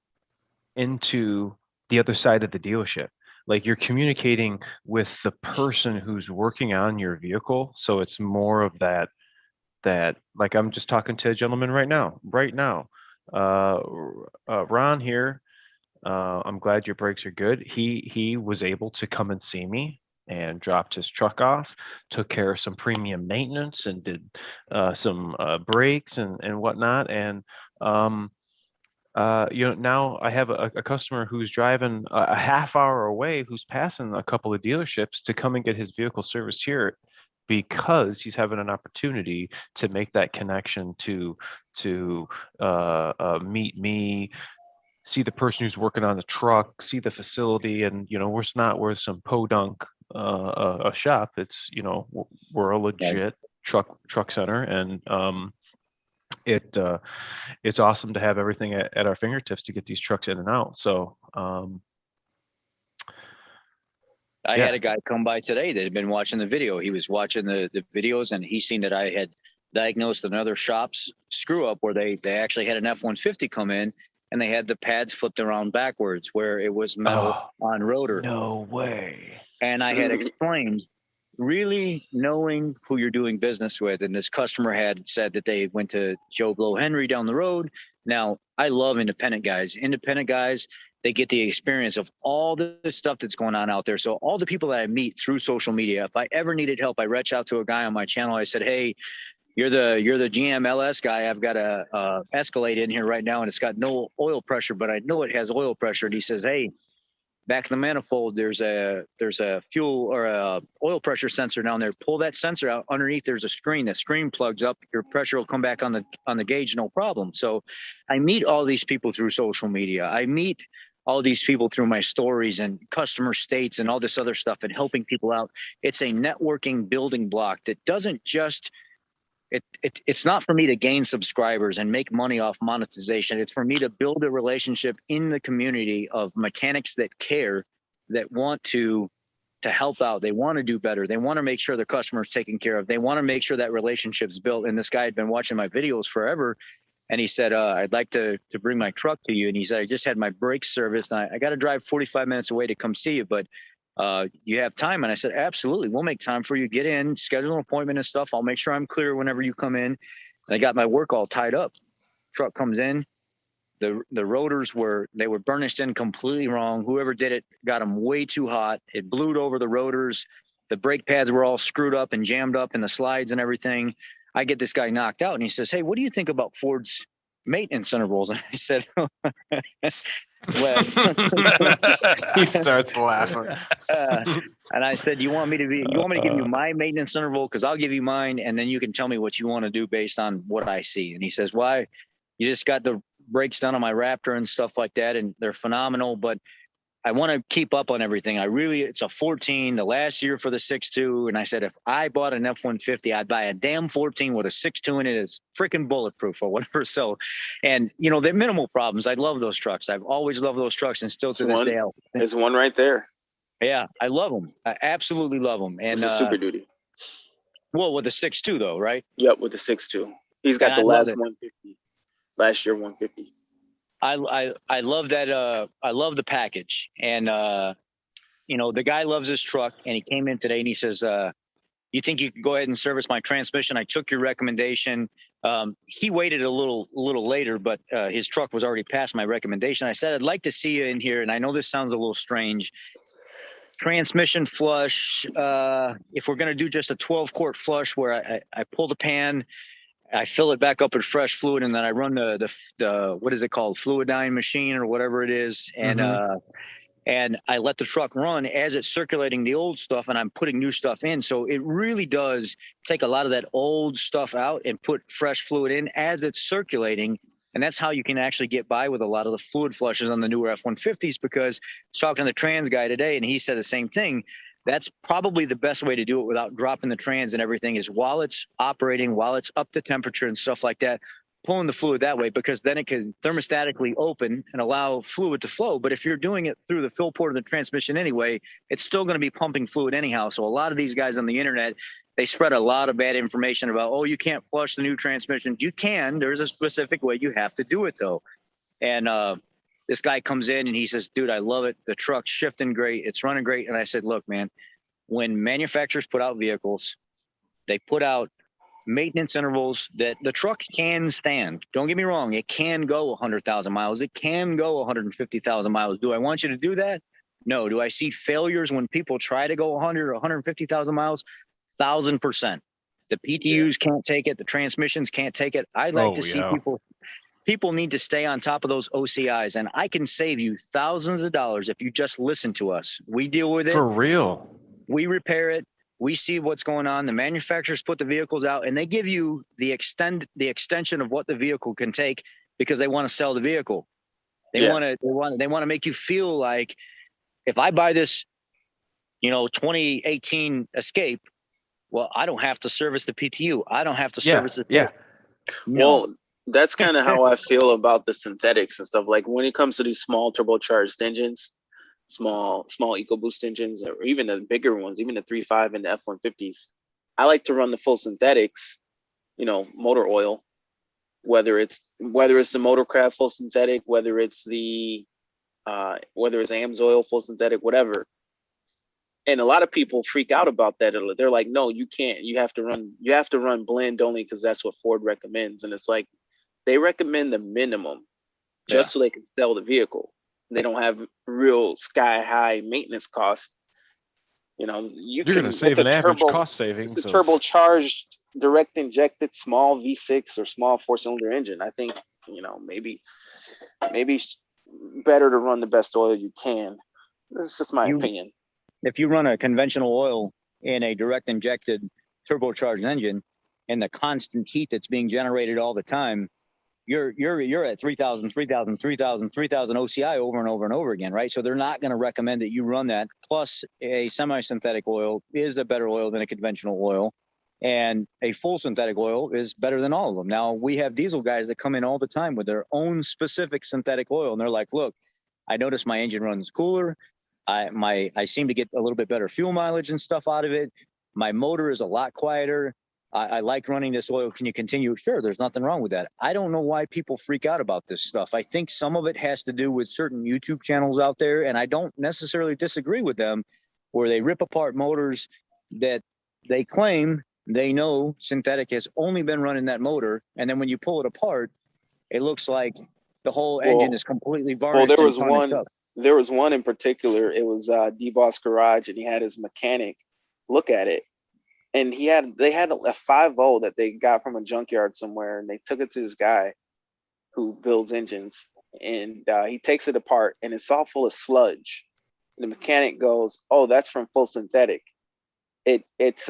into the other side of the dealership. Like, you're communicating with the person who's working on your vehicle. So it's more of that, like, I'm just talking to a gentleman right now, Ron here. I'm glad your brakes are good. He was able to come and see me and dropped his truck off, took care of some premium maintenance, and did some brakes and whatnot. And now I have a customer who's driving a half hour away, who's passing a couple of dealerships to come and get his vehicle serviced here, because he's having an opportunity to make that connection to meet me, see the person who's working on the truck, see the facility. And we're some podunk a shop. It's we're a legit truck center, and it's awesome to have everything at our fingertips to get these trucks in and out. So I had a guy come by today that had been watching the video. He was watching the videos, and he seen that I had diagnosed another shop's screw up where they actually had an F-150 come in, and they had the pads flipped around backwards where it was metal on rotor. No way. And I had explained, really knowing who you're doing business with. And this customer had said that they went to Joe Blow Henry down the road. Now, I love independent guys. Independent guys they get the experience of all the stuff that's going on out there. So all the people that I meet through social media, if I ever needed help, I reach out to a guy on my channel. I said, hey, you're the GMLS guy. I've got a Escalade in here right now, and it's got no oil pressure, but I know it has oil pressure. And he says, hey, back in the manifold, there's a fuel or a oil pressure sensor down there. Pull that sensor out. Underneath, there's a screen. The screen plugs up. Your pressure will come back on the gauge, no problem. So I meet all these people through social media. I meet all these people through my stories and customer states and all this other stuff and helping people out. It's a networking building block that doesn't just it's not for me to gain subscribers and make money off monetization. It's for me to build a relationship in the community of mechanics that care, that want to help out. They want to do better. They want to make sure the customer's taken care of. They want to make sure that relationship's built. And this guy had been watching my videos forever. And he said, I'd like to bring my truck to you. And he said, I just had my brakes serviced. And I got to drive 45 minutes away to come see you, but you have time? And I said, absolutely. We'll make time for you. Get in, schedule an appointment and stuff. I'll make sure I'm clear whenever you come in. And I got my work all tied up. Truck comes in. The rotors were burnished in completely wrong. Whoever did it got them way too hot. It blew over the rotors. The brake pads were all screwed up and jammed up in the slides and everything. I get this guy knocked out and he says, hey, what do you think about Ford's maintenance intervals? And I said, well, He starts laughing. and I said, you want me to give you my maintenance interval? Because I'll give you mine, and then you can tell me what you want to do based on what I see. And he says, why? You just got the brakes done on my Raptor and stuff like that, and they're phenomenal, but I want to keep up on everything. It's a 14, the last year for the 6.2. And I said, if I bought an F-150, I'd buy a damn 14 with a 6.2 in it. It's freaking bulletproof or whatever. So, and they're minimal problems. I love those trucks. I've always loved those trucks, and still to this day. There's one right there. Yeah, I love them. I absolutely love them. And it's a Super Duty. Well, with the 6.2 though, right? Yep, with the 6.2. He's got the last 150. Last year 150. I love that. I love the package. And, the guy loves his truck, and he came in today and he says, you think you could go ahead and service my transmission? I took your recommendation. He waited a little later, but his truck was already past my recommendation. I said, I'd like to see you in here. And I know this sounds a little strange. Transmission flush. If we're going to do just a 12-quart flush where I pull the pan, I fill it back up with fresh fluid, and then I run the what is it called, Fluidyne machine or whatever it is, and and I let the truck run as it's circulating the old stuff, and I'm putting new stuff in. So it really does take a lot of that old stuff out and put fresh fluid in as it's circulating, and that's how you can actually get by with a lot of the fluid flushes on the newer F-150s. Because I was talking to the trans guy today, and he said the same thing. That's probably the best way to do it without dropping the trans and everything, is while it's operating, while it's up to temperature and stuff like that, pulling the fluid that way, because then it can thermostatically open and allow fluid to flow. But if you're doing it through the fill port of the transmission anyway, it's still going to be pumping fluid anyhow. So a lot of these guys on the internet, they spread a lot of bad information about, oh, you can't flush the new transmission. You can. There's a specific way you have to do it, though. And this guy comes in and he says, dude, I love it. The truck's shifting great. It's running great. And I said, look, man, when manufacturers put out vehicles, they put out maintenance intervals that the truck can stand. Don't get me wrong. It can go 100,000 miles. It can go 150,000 miles. Do I want you to do that? No. Do I see failures when people try to go 100 or 150,000 miles? 1,000%. The PTUs can't take it. The transmissions can't take it. I'd like to see people need to stay on top of those OCIs, and I can save you thousands of dollars if you just listen to us. We deal with it. For real. We repair it. We see what's going on. The manufacturers put the vehicles out, and they give you the extension of what the vehicle can take, because they want to sell the vehicle. They want to make you feel like, if I buy this, 2018 Escape, well, I don't have to service the PTU. I don't have to service it. Yeah. No. Well, that's kind of how I feel about the synthetics and stuff. Like when it comes to these small turbocharged engines, small EcoBoost engines, or even the bigger ones, even the 3.5 and the F-150s, I like to run the full synthetics, motor oil, whether it's the Motorcraft full synthetic, whether it's AMS oil full synthetic, whatever. And a lot of people freak out about that. They're like, no, you can't. You have to run blend only because that's what Ford recommends. And it's like, they recommend the minimum just so they can sell the vehicle. they don't have real sky high maintenance costs. You know, you're going to save an average cost savings. It's a turbocharged, direct injected small V6 or small 4-cylinder engine. I think, you know, maybe better to run the best oil you can. That's just my opinion. If you run a conventional oil in a direct injected turbocharged engine and the constant heat that's being generated all the time, you're at 3,000 OCI over and over and over again, right? So they're not going to recommend that you run that. Plus, a semi-synthetic oil is a better oil than a conventional oil, and a full synthetic oil is better than all of them. Now, we have diesel guys that come in all the time with their own specific synthetic oil, and they're like, look, I notice my engine runs cooler. I seem to get a little bit better fuel mileage and stuff out of it. My motor is a lot quieter. I like running this oil. Can you continue? Sure, there's nothing wrong with that. I don't know why people freak out about this stuff. I think some of it has to do with certain YouTube channels out there, and I don't necessarily disagree with them, where they rip apart motors that they claim they know synthetic has only been running that motor, and then when you pull it apart, it looks like the whole engine is completely varnished. Well, there was one in particular. It was D-Boss Garage, and he had his mechanic look at it. And they had a 5.0 that they got from a junkyard somewhere, and they took it to this guy who builds engines, and he takes it apart, and it's all full of sludge. And the mechanic goes, "Oh, that's from full synthetic. It's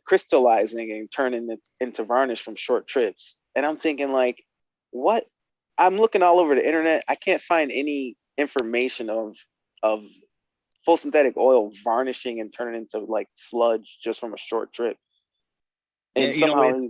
crystallizing and turning it into varnish from short trips." And I'm thinking, like, what? I'm looking all over the internet. I can't find any information of full synthetic oil varnishing and turning into like sludge just from a short trip. And somehow,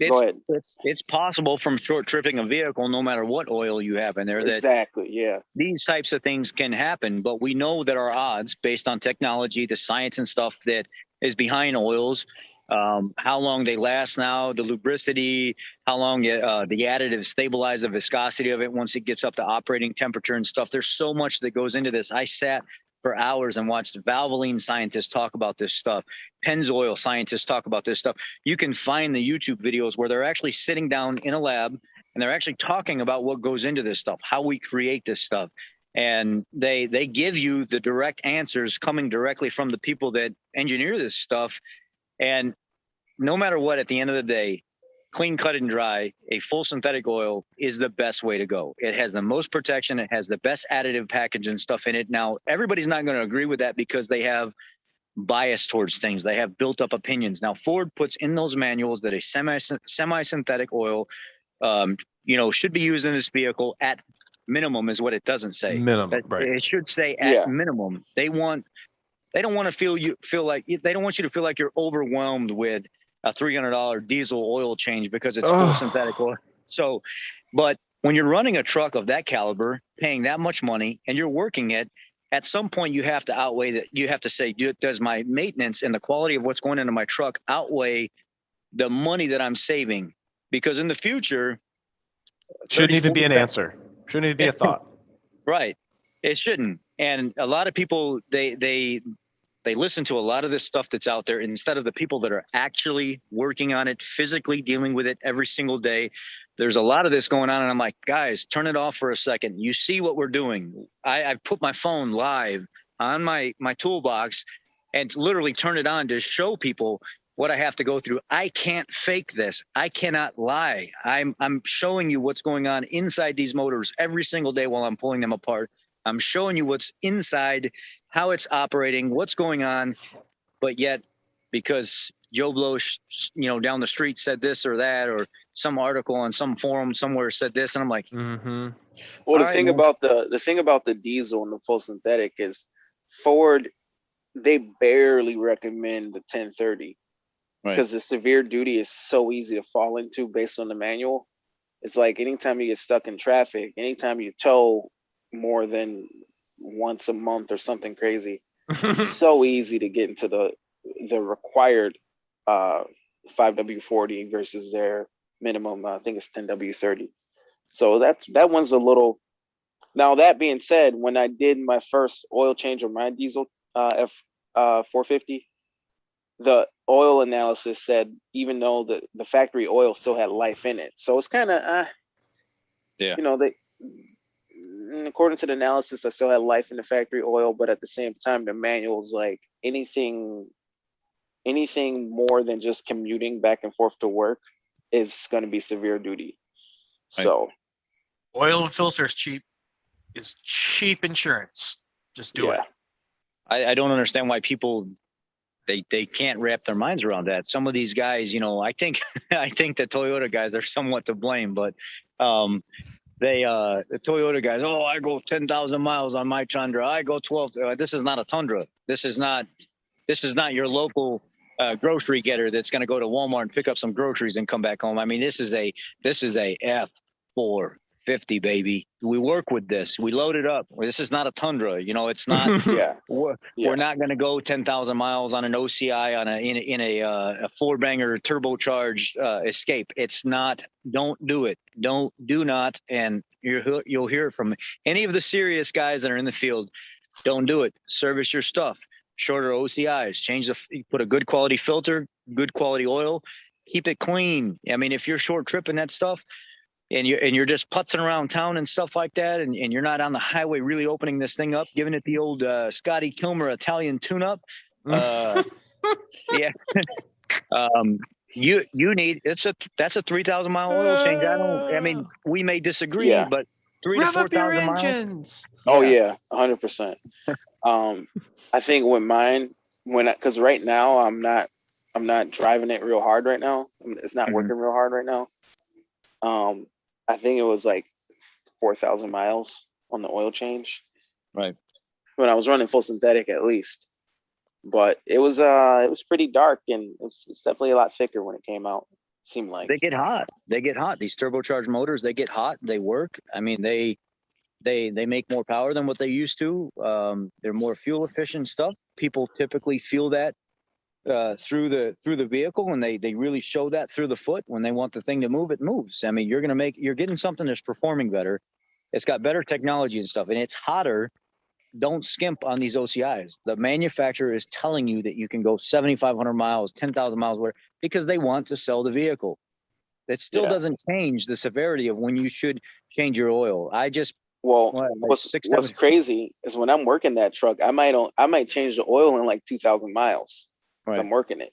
go ahead. It's possible from short tripping a vehicle, no matter what oil you have in there. Exactly, yeah. These types of things can happen, but we know that our odds, based on technology, the science and stuff that is behind oils, how long they last now, the lubricity, how long the additives stabilize the viscosity of it once it gets up to operating temperature and stuff. There's so much that goes into this. I sat for hours and watched Valvoline scientists talk about this stuff. Pennzoil scientists talk about this stuff. You can find the YouTube videos where they're actually sitting down in a lab and they're actually talking about what goes into this stuff, how we create this stuff. And they give you the direct answers coming directly from the people that engineer this stuff. And no matter what, at the end of the day, clean, cut, and dry, a full synthetic oil is the best way to go. It has the most protection. It has the best additive package and stuff in it. Now, everybody's not going to agree with that because they have bias towards things. They have built up opinions. Now, Ford puts in those manuals that a semi-synthetic oil, should be used in this vehicle at minimum, is what it doesn't say. Minimum, right? It should say at minimum. They don't want you to feel like you're overwhelmed with a $300 diesel oil change because it's full synthetic oil. So, but when you're running a truck of that caliber, paying that much money, and you're working it, at some point you have to outweigh that. You have to say, does my maintenance and the quality of what's going into my truck outweigh the money that I'm saving? Because in the future, shouldn't even be an answer. Shouldn't even be a thought. Right. It shouldn't. And a lot of people, they listen to a lot of this stuff that's out there instead of the people that are actually working on it, physically dealing with it every single day. There's a lot of this going on. And I'm like, guys, turn it off for a second. You see what we're doing. I've put my phone live on my toolbox and literally turn it on to show people what I have to go through. I can't fake this. I cannot lie. I'm showing you what's going on inside these motors every single day while I'm pulling them apart. I'm showing you what's inside, how it's operating, what's going on. But yet, because Joe Blow, down the street said this or that, or some article on some forum somewhere said this, and I'm like, Well, the thing about the diesel and the full synthetic is Ford, they barely recommend the 1030 because the severe duty is so easy to fall into based on the manual. It's like anytime you get stuck in traffic, anytime you tow more than once a month or something crazy, it's so easy to get into the required 5W40 versus their minimum, I think it's 10W30. So that one's a little. Now, that being said, when I did my first oil change on my diesel F450, the oil analysis said even though the factory oil still had life in it, so it's kind of according to the analysis, I still had life in the factory oil, but at the same time, the manual's like anything more than just commuting back and forth to work is going to be severe duty. Right. So Oil and filter is cheap insurance. Just do it. I don't understand why people they can't wrap their minds around that. Some of these guys, you know, I think the Toyota guys are somewhat to blame, but the Toyota guys, oh, I go 10,000 miles on my Tundra. I go 12. This is not a Tundra. This is not your local grocery getter that's going to go to Walmart and pick up some groceries and come back home. I mean, this is a F450, baby. We work with this. We load it up. This is not a Tundra. You know, it's not. We're not going to go 10,000 miles on an OCI in a four banger turbocharged Escape. It's not. Don't do it. Do not. And you'll hear it from any of the serious guys that are in the field. Don't do it. Service your stuff. Shorter OCIs, put a good quality filter, good quality oil, keep it clean. I mean, if you're short tripping that stuff and you're just putzing around town and stuff like that, and you're not on the highway really opening this thing up, giving it the old Scotty Kilmer Italian tune-up, you need that's a 3,000 mile oil change. I mean, we may disagree, but 3,000 to 4,000 miles. Oh yeah, 100%. I think with mine, because right now I'm not driving it real hard right now. It's not working real hard right now. I think it was like 4,000 miles on the oil change. Right. When I was running full synthetic, at least. But it was pretty dark, and it's definitely a lot thicker when it came out. It seemed like they get hot. These turbocharged motors, they get hot. They work. I mean, they make more power than what they used to. They're more fuel efficient stuff. People typically feel that through the vehicle, and they really show that through the foot. When they want the thing to move, it moves. I mean, you're getting something that's performing better. It's got better technology and stuff, and it's hotter. Don't skimp on these OCIs. The manufacturer is telling you that you can go 7,500 miles, 10,000 miles, because they want to sell the vehicle. That still doesn't change the severity of when you should change your oil. What's crazy is when I'm working that truck, I might change the oil in like 2,000 miles. Right. I'm working it.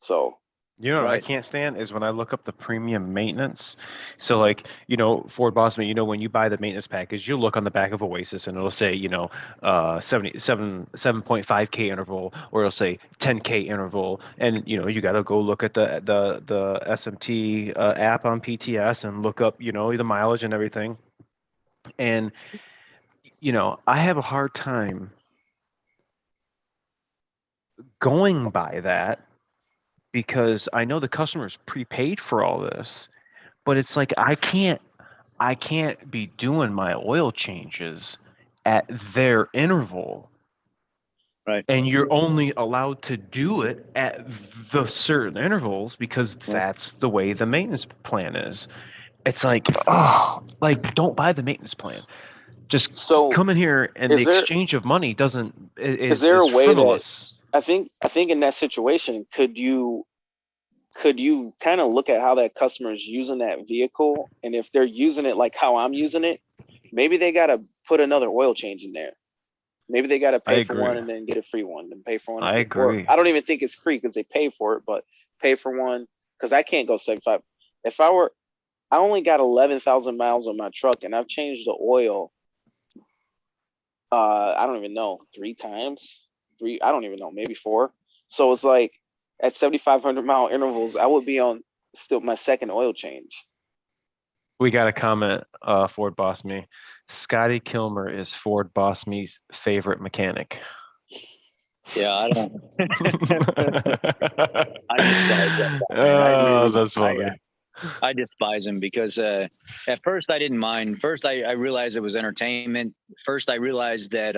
So you know what I can't stand is when I look up the premium maintenance. So like, you know, Ford Bossman, you know, when you buy the maintenance package, you'll look on the back of Oasis and it'll say, you know, 7.5K interval, or it'll say 10K interval. And, you know, you got to go look at the SMT app on PTS and look up, you know, the mileage and everything. And, you know, I have a hard time going by that, because I know the customer's prepaid for all this, but it's like I can't be doing my oil changes at their interval. Right. And you're only allowed to do it at the certain intervals because that's the way the maintenance plan is. It's like, don't buy the maintenance plan. Just come in here, and the exchange of money is there a way frivolous. I think in that situation, could you kind of look at how that customer is using that vehicle, and if they're using it like how I'm using it, maybe they got to put another oil change in there. Maybe they got to pay for one and then get a free one, and pay for one. I agree. I don't even think it's free because they pay for it, but pay for one, because I can't go 75. I only got 11,000 miles on my truck, and I've changed the oil. I don't even know, 3 times. I don't even know, maybe 4. So it's like at 7,500 mile intervals, I would be on still my second oil change. We got a comment, Ford Boss Me. Scotty Kilmer is Ford Boss Me's favorite mechanic. Yeah, I don't. I despise that. That's funny. I despise him because at first I didn't mind. First I realized it was entertainment. First I realized that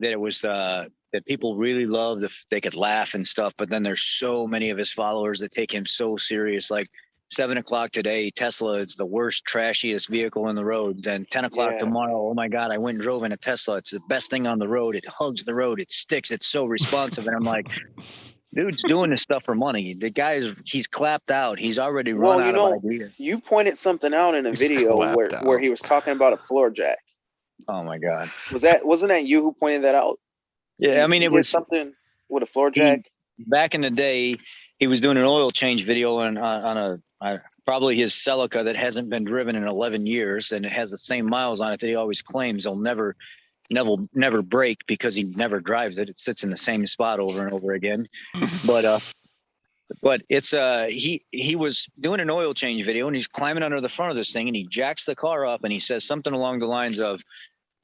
it was that people really love they could laugh and stuff. But then there's so many of his followers that take him so serious. Like 7 o'clock today, Tesla is the worst, trashiest vehicle on the road. Then 10 o'clock tomorrow, oh my God, I went and drove in a Tesla. It's the best thing on the road. It hugs the road. It sticks. It's so responsive. And I'm like, Dude's doing this stuff for money. The he's clapped out. He's already Well, run out of ideas. you pointed something out in a He's video where clapped he was talking about a floor jack. Oh my God. Wasn't that you who pointed that out? Yeah, I mean, He it did was something with a floor jack. back in the day. He was doing an oil change video on probably his Celica that hasn't been driven in 11 years, and it has the same miles on it that he always claims he'll never break because he never drives it. It sits in the same spot over and over again. But it's he was doing an oil change video, and he's climbing under the front of this thing, and he jacks the car up, and he says something along the lines of,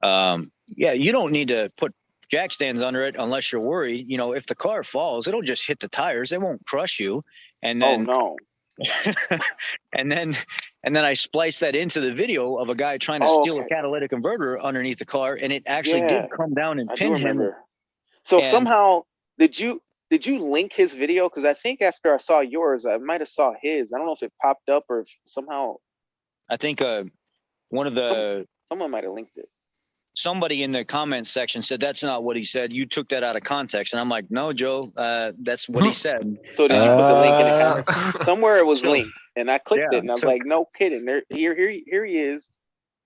yeah, you don't need to put jack stands under it unless you're worried. You know, if the car falls, it'll just hit the tires. It won't crush you. And then, oh no. and then I spliced that into the video of a guy trying to steal a catalytic converter underneath the car, and it actually did come down and pin him. So somehow, did you link his video? Because I think after I saw yours, I might have saw his. I don't know if it popped up or if somehow. I think one of the someone might have linked it. Somebody in the comments section said that's not what he said. You took that out of context, and I'm like, no, Joe, that's what he said. So did you put the link in the comments? Somewhere it was linked, and I clicked it, and I was like, no kidding. Here he is.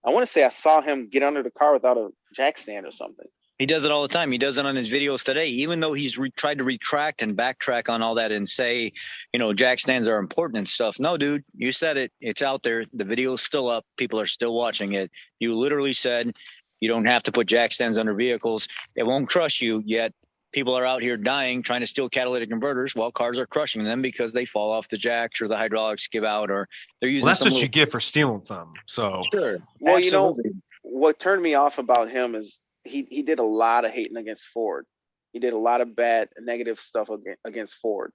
I want to say I saw him get under the car without a jack stand or something. He does it all the time. He does it on his videos today, even though he's tried to retract and backtrack on all that and say, you know, jack stands are important and stuff. No, dude, you said it. It's out there. The video is still up. People are still watching it. You literally said you don't have to put jack stands under vehicles. It won't crush you, yet people are out here dying trying to steal catalytic converters while cars are crushing them because they fall off the jacks or the hydraulics give out or they're using that's what you get for stealing some. So sure. Well, absolutely. You know, what turned me off about him is he did a lot of hating against Ford. He did a lot of bad, negative stuff against Ford.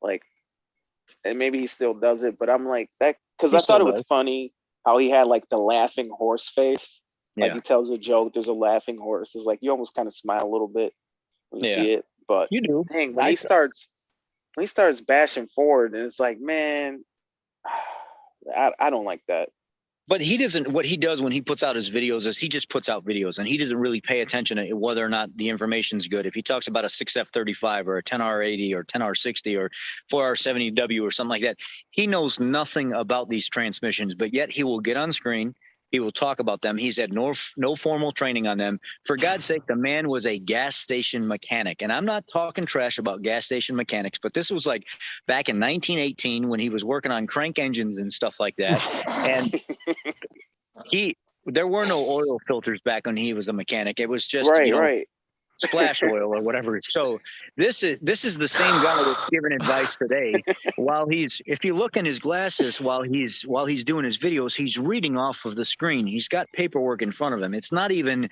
Like, and maybe he still does it, but I'm like that because I thought it was funny how he had like the laughing horse face. Like he tells a joke, there's a laughing horse. It's like you almost kind of smile a little bit when you see it. But you do. Dang, when he starts bashing Ford, and it's like, man, I don't like that. But he doesn't. What he does when he puts out his videos is he just puts out videos, and he doesn't really pay attention to whether or not the information's good. If he talks about a 6F35 or a 10R80 or 10R60 or 4R70W or something like that, he knows nothing about these transmissions. But yet he will get on screen. He will talk about them. He's had no formal training on them. For God's sake, the man was a gas station mechanic. And I'm not talking trash about gas station mechanics, but this was like back in 1918 when he was working on crank engines and stuff like that. And there were no oil filters back when he was a mechanic. It was just splash oil or whatever. So this is the same guy that's giving advice today. If you look in his glasses while he's doing his videos, he's reading off of the screen. He's got paperwork in front of him. He's not even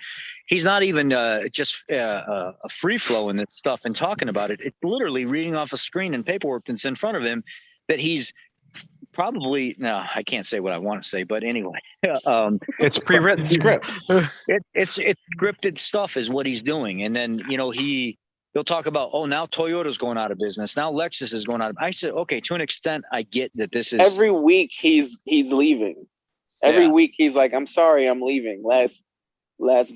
just a free flow in this stuff and talking about it. It's literally reading off a screen and paperwork that's in front of him that he's probably, no, I can't say what I want to say, but anyway, it's pre-written script. It's scripted stuff is what he's doing. And then, you know, he'll talk about, oh, now Toyota's going out of business. Now Lexus is going out of, I said, okay, to an extent, I get that this is every week he's leaving. Every week he's like, I'm sorry, I'm leaving. Last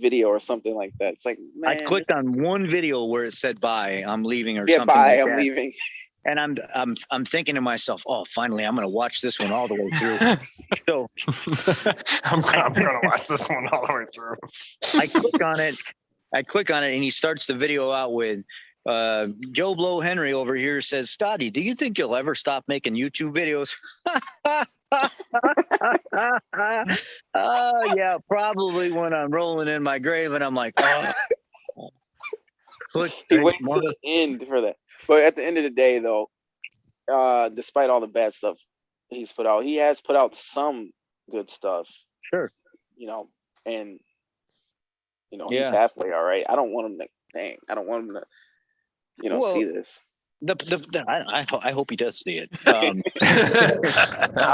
video or something like that. It's like, man, I clicked on one video where it said bye, I'm leaving or something. Bye, like I'm leaving. And I'm thinking to myself, oh, finally, I'm going to watch this one all the way through. So I'm going to watch this one all the way through. I click on it, and he starts the video out with Joe Blow Henry over here says, Scotty, do you think you'll ever stop making YouTube videos? Yeah, probably when I'm rolling in my grave, and I'm like, oh. He waits to the end for that. But at the end of the day, though, despite all the bad stuff he's put out, he has put out some good stuff. Sure. You know, and he's halfway all right. I don't want him to see this. I hope he does see it. I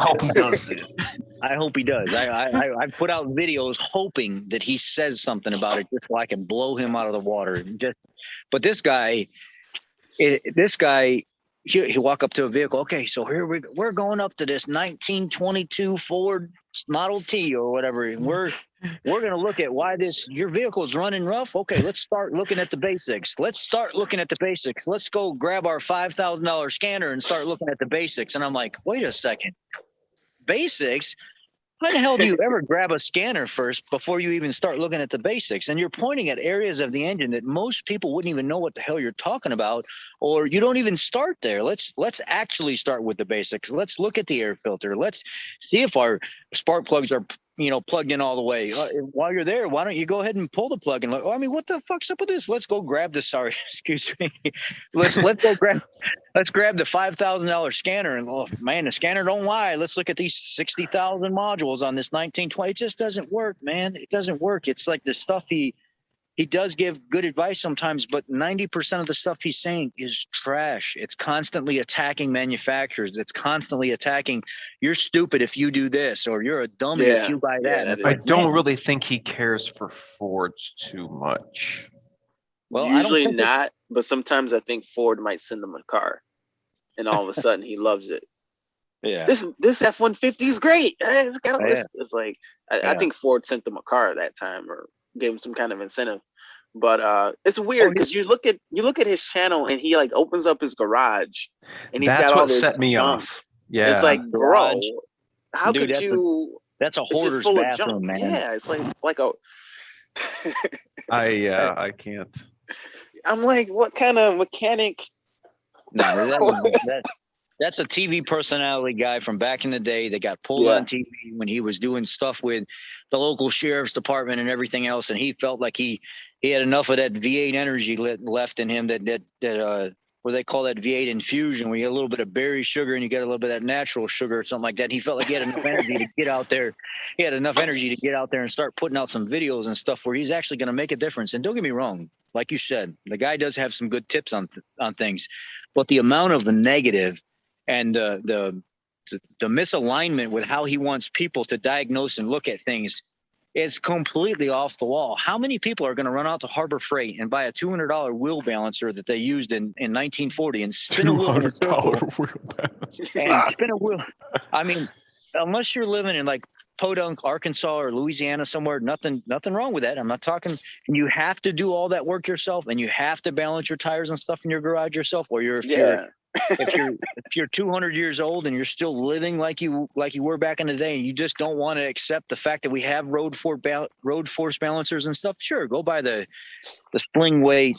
hope he does see it. I hope he does. I put out videos hoping that he says something about it just so I can blow him out of the water. But this guy, he walk up to a vehicle. Okay, so here we're going up to this 1922 Ford Model T or whatever. We're going to look at why your vehicle is running rough. Okay, let's start looking at the basics. Let's go grab our $5,000 scanner and start looking at the basics. And I'm like, wait a second, basics? How the hell do you ever grab a scanner first before you even start looking at the basics? And you're pointing at areas of the engine that most people wouldn't even know what the hell you're talking about, or you don't even start there. Let's actually start with the basics. Let's look at the air filter. Let's see if our spark plugs are plugged in all the way. While you're there, why don't you go ahead and pull the plug and look? I mean, what the fuck's up with this? Let's go grab the excuse me. Let's grab the $5,000 scanner and the scanner don't lie. Let's look at these 60,000 modules on this 1920. It just doesn't work, man. It doesn't work. It's like the stuff he does give good advice sometimes, but 90% of the stuff he's saying is trash. It's constantly attacking manufacturers. It's constantly attacking, you're stupid if you do this, or you're a dummy if you buy that. I don't really think he cares for Fords too much. Well, usually not, but sometimes I think Ford might send him a car, and all of a sudden he loves it. Yeah, this F-150 is great. It's like I think Ford sent them a car that time, or gave him some kind of incentive. But it's weird because you look at his channel and he like opens up his garage and he's got all this set me junk. off. Yeah, it's like, bro, how Dude, could you? That's a hoarder's bathroom, man. Yeah, it's like a. I can't. I'm like, what kind of mechanic? No, that's a TV personality guy from back in the day that got pulled on TV when he was doing stuff with the local sheriff's department and everything else, and he felt like he had enough of that V8 energy left in him that what they call that V8 infusion, where you get a little bit of berry sugar and you get a little bit of that natural sugar or something like that. He felt like he had enough energy to get out there. He had enough energy to get out there and start putting out some videos and stuff where he's actually going to make a difference. And don't get me wrong, like you said, the guy does have some good tips on things, but the amount of the negative and the misalignment with how he wants people to diagnose and look at things is completely off the wall. How many people are going to run out to Harbor Freight and buy a $200 wheel balancer that they used in 1940 and spin a wheel in a circle and spin a wheel? I mean, unless you're living in like Podunk, Arkansas, or Louisiana somewhere, nothing wrong with that. I'm not talking. And you have to do all that work yourself, and you have to balance your tires and stuff in your garage yourself, or if you're 200 years old and you're still living like you were back in the day, and you just don't want to accept the fact that we have road force balancers and stuff, sure, go buy the spling weight,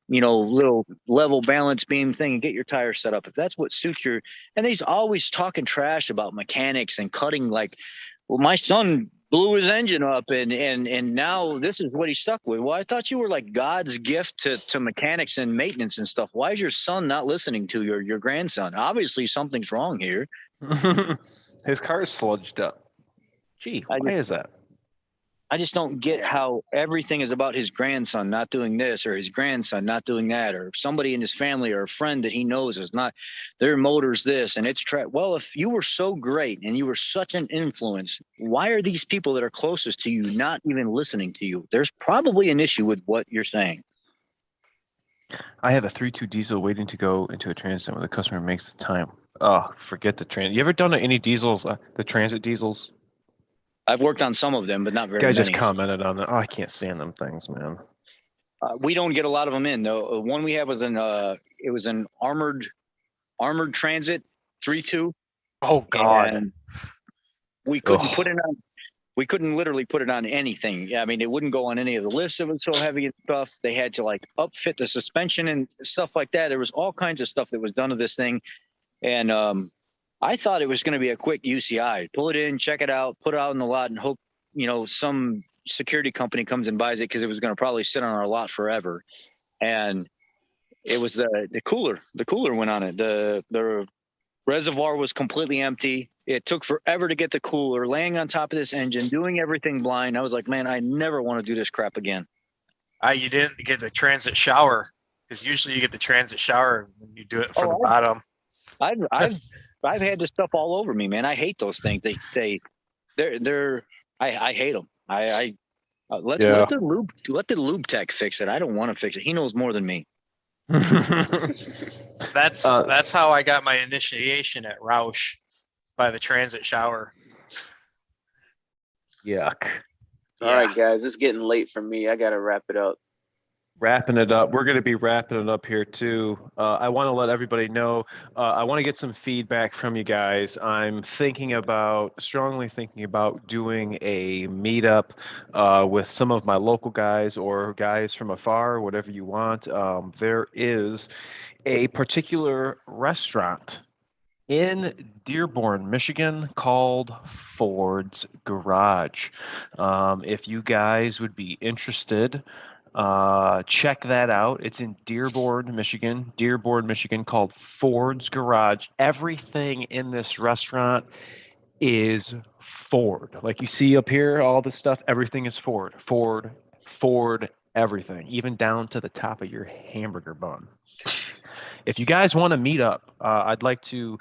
little level balance beam thing and get your tires set up if that's what suits your. And he's always talking trash about mechanics and cutting, like, well, my son blew his engine up and now this is what he's stuck with. Well, I thought you were like God's gift to mechanics and maintenance and stuff. Why is your son not listening to your grandson? Obviously something's wrong here. His car is sludged up. Gee, why is that? I just don't get how everything is about his grandson not doing this, or his grandson not doing that, or somebody in his family or a friend that he knows is not, their motor's this and it's well, if you were so great and you were such an influence, why are these people that are closest to you not even listening to you? There's probably an issue with what you're saying. I have a 3.2 diesel waiting to go into a transit when the customer makes the time. Oh, forget the transit. You ever done any diesels, the transit diesels? I've worked on some of them, but not very many. Guy just commented on that. Oh, I can't stand them things, man. We don't get a lot of them in though. One we have was an armored transit 3.2. Oh God! And we couldn't put it on. We couldn't literally put it on anything. I mean, it wouldn't go on any of the lifts. It was so heavy and stuff. They had to like upfit the suspension and stuff like that. There was all kinds of stuff that was done to this thing, and I thought it was going to be a quick UCI. Pull it in, check it out, put it out in the lot, and hope, some security company comes and buys it because it was going to probably sit on our lot forever. And it was the cooler. The cooler went on it. The reservoir was completely empty. It took forever to get the cooler, laying on top of this engine, doing everything blind. I was like, man, I never want to do this crap again. You didn't get the transit shower, because usually you get the transit shower when you do it from the bottom. I've had this stuff all over me, man. I hate those things. I hate them. Let the lube tech fix it. I don't want to fix it. He knows more than me. That's how I got my initiation at Roush, by the transit shower. Yuck. All right, guys, it's getting late for me. I gotta wrap it up. Wrapping it up. We're going to be wrapping it up here too. I want to let everybody know. I want to get some feedback from you guys. I'm strongly thinking about doing a meetup with some of my local guys or guys from afar, whatever you want. There is a particular restaurant in Dearborn, Michigan called Ford's Garage. If you guys would be interested, check that out. It's in Dearborn, Michigan, called Ford's Garage. Everything in this restaurant is Ford. Like you see up here, all this stuff, everything is Ford, everything, even down to the top of your hamburger bun. If you guys want to meet up, I'd like to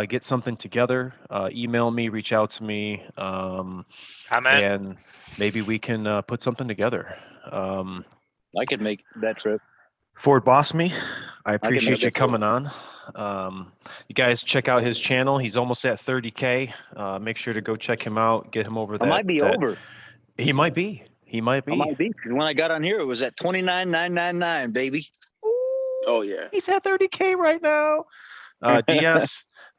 get something together. Email me, reach out to me, and maybe we can put something together. I could make that trip. Ford Boss Me, I can appreciate make you it. coming on. You guys check out his channel. He's almost at 30K. Make sure to go check him out. Get him over that. I might be over. He might be. He might be. I might be. When I got on here, it was at 29,999, baby. Oh yeah. He's at 30K right now. DS,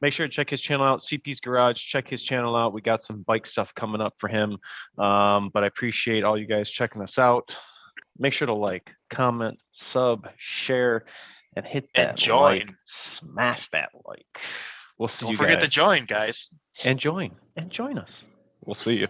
make sure to check his channel out. CP's Garage, check his channel out. We got some bike stuff coming up for him. But I appreciate all you guys checking us out. Make sure to like, comment, sub, share, and hit that And join. like. Smash that like. We'll see you guys. Don't forget to join, guys. And join us. We'll see you.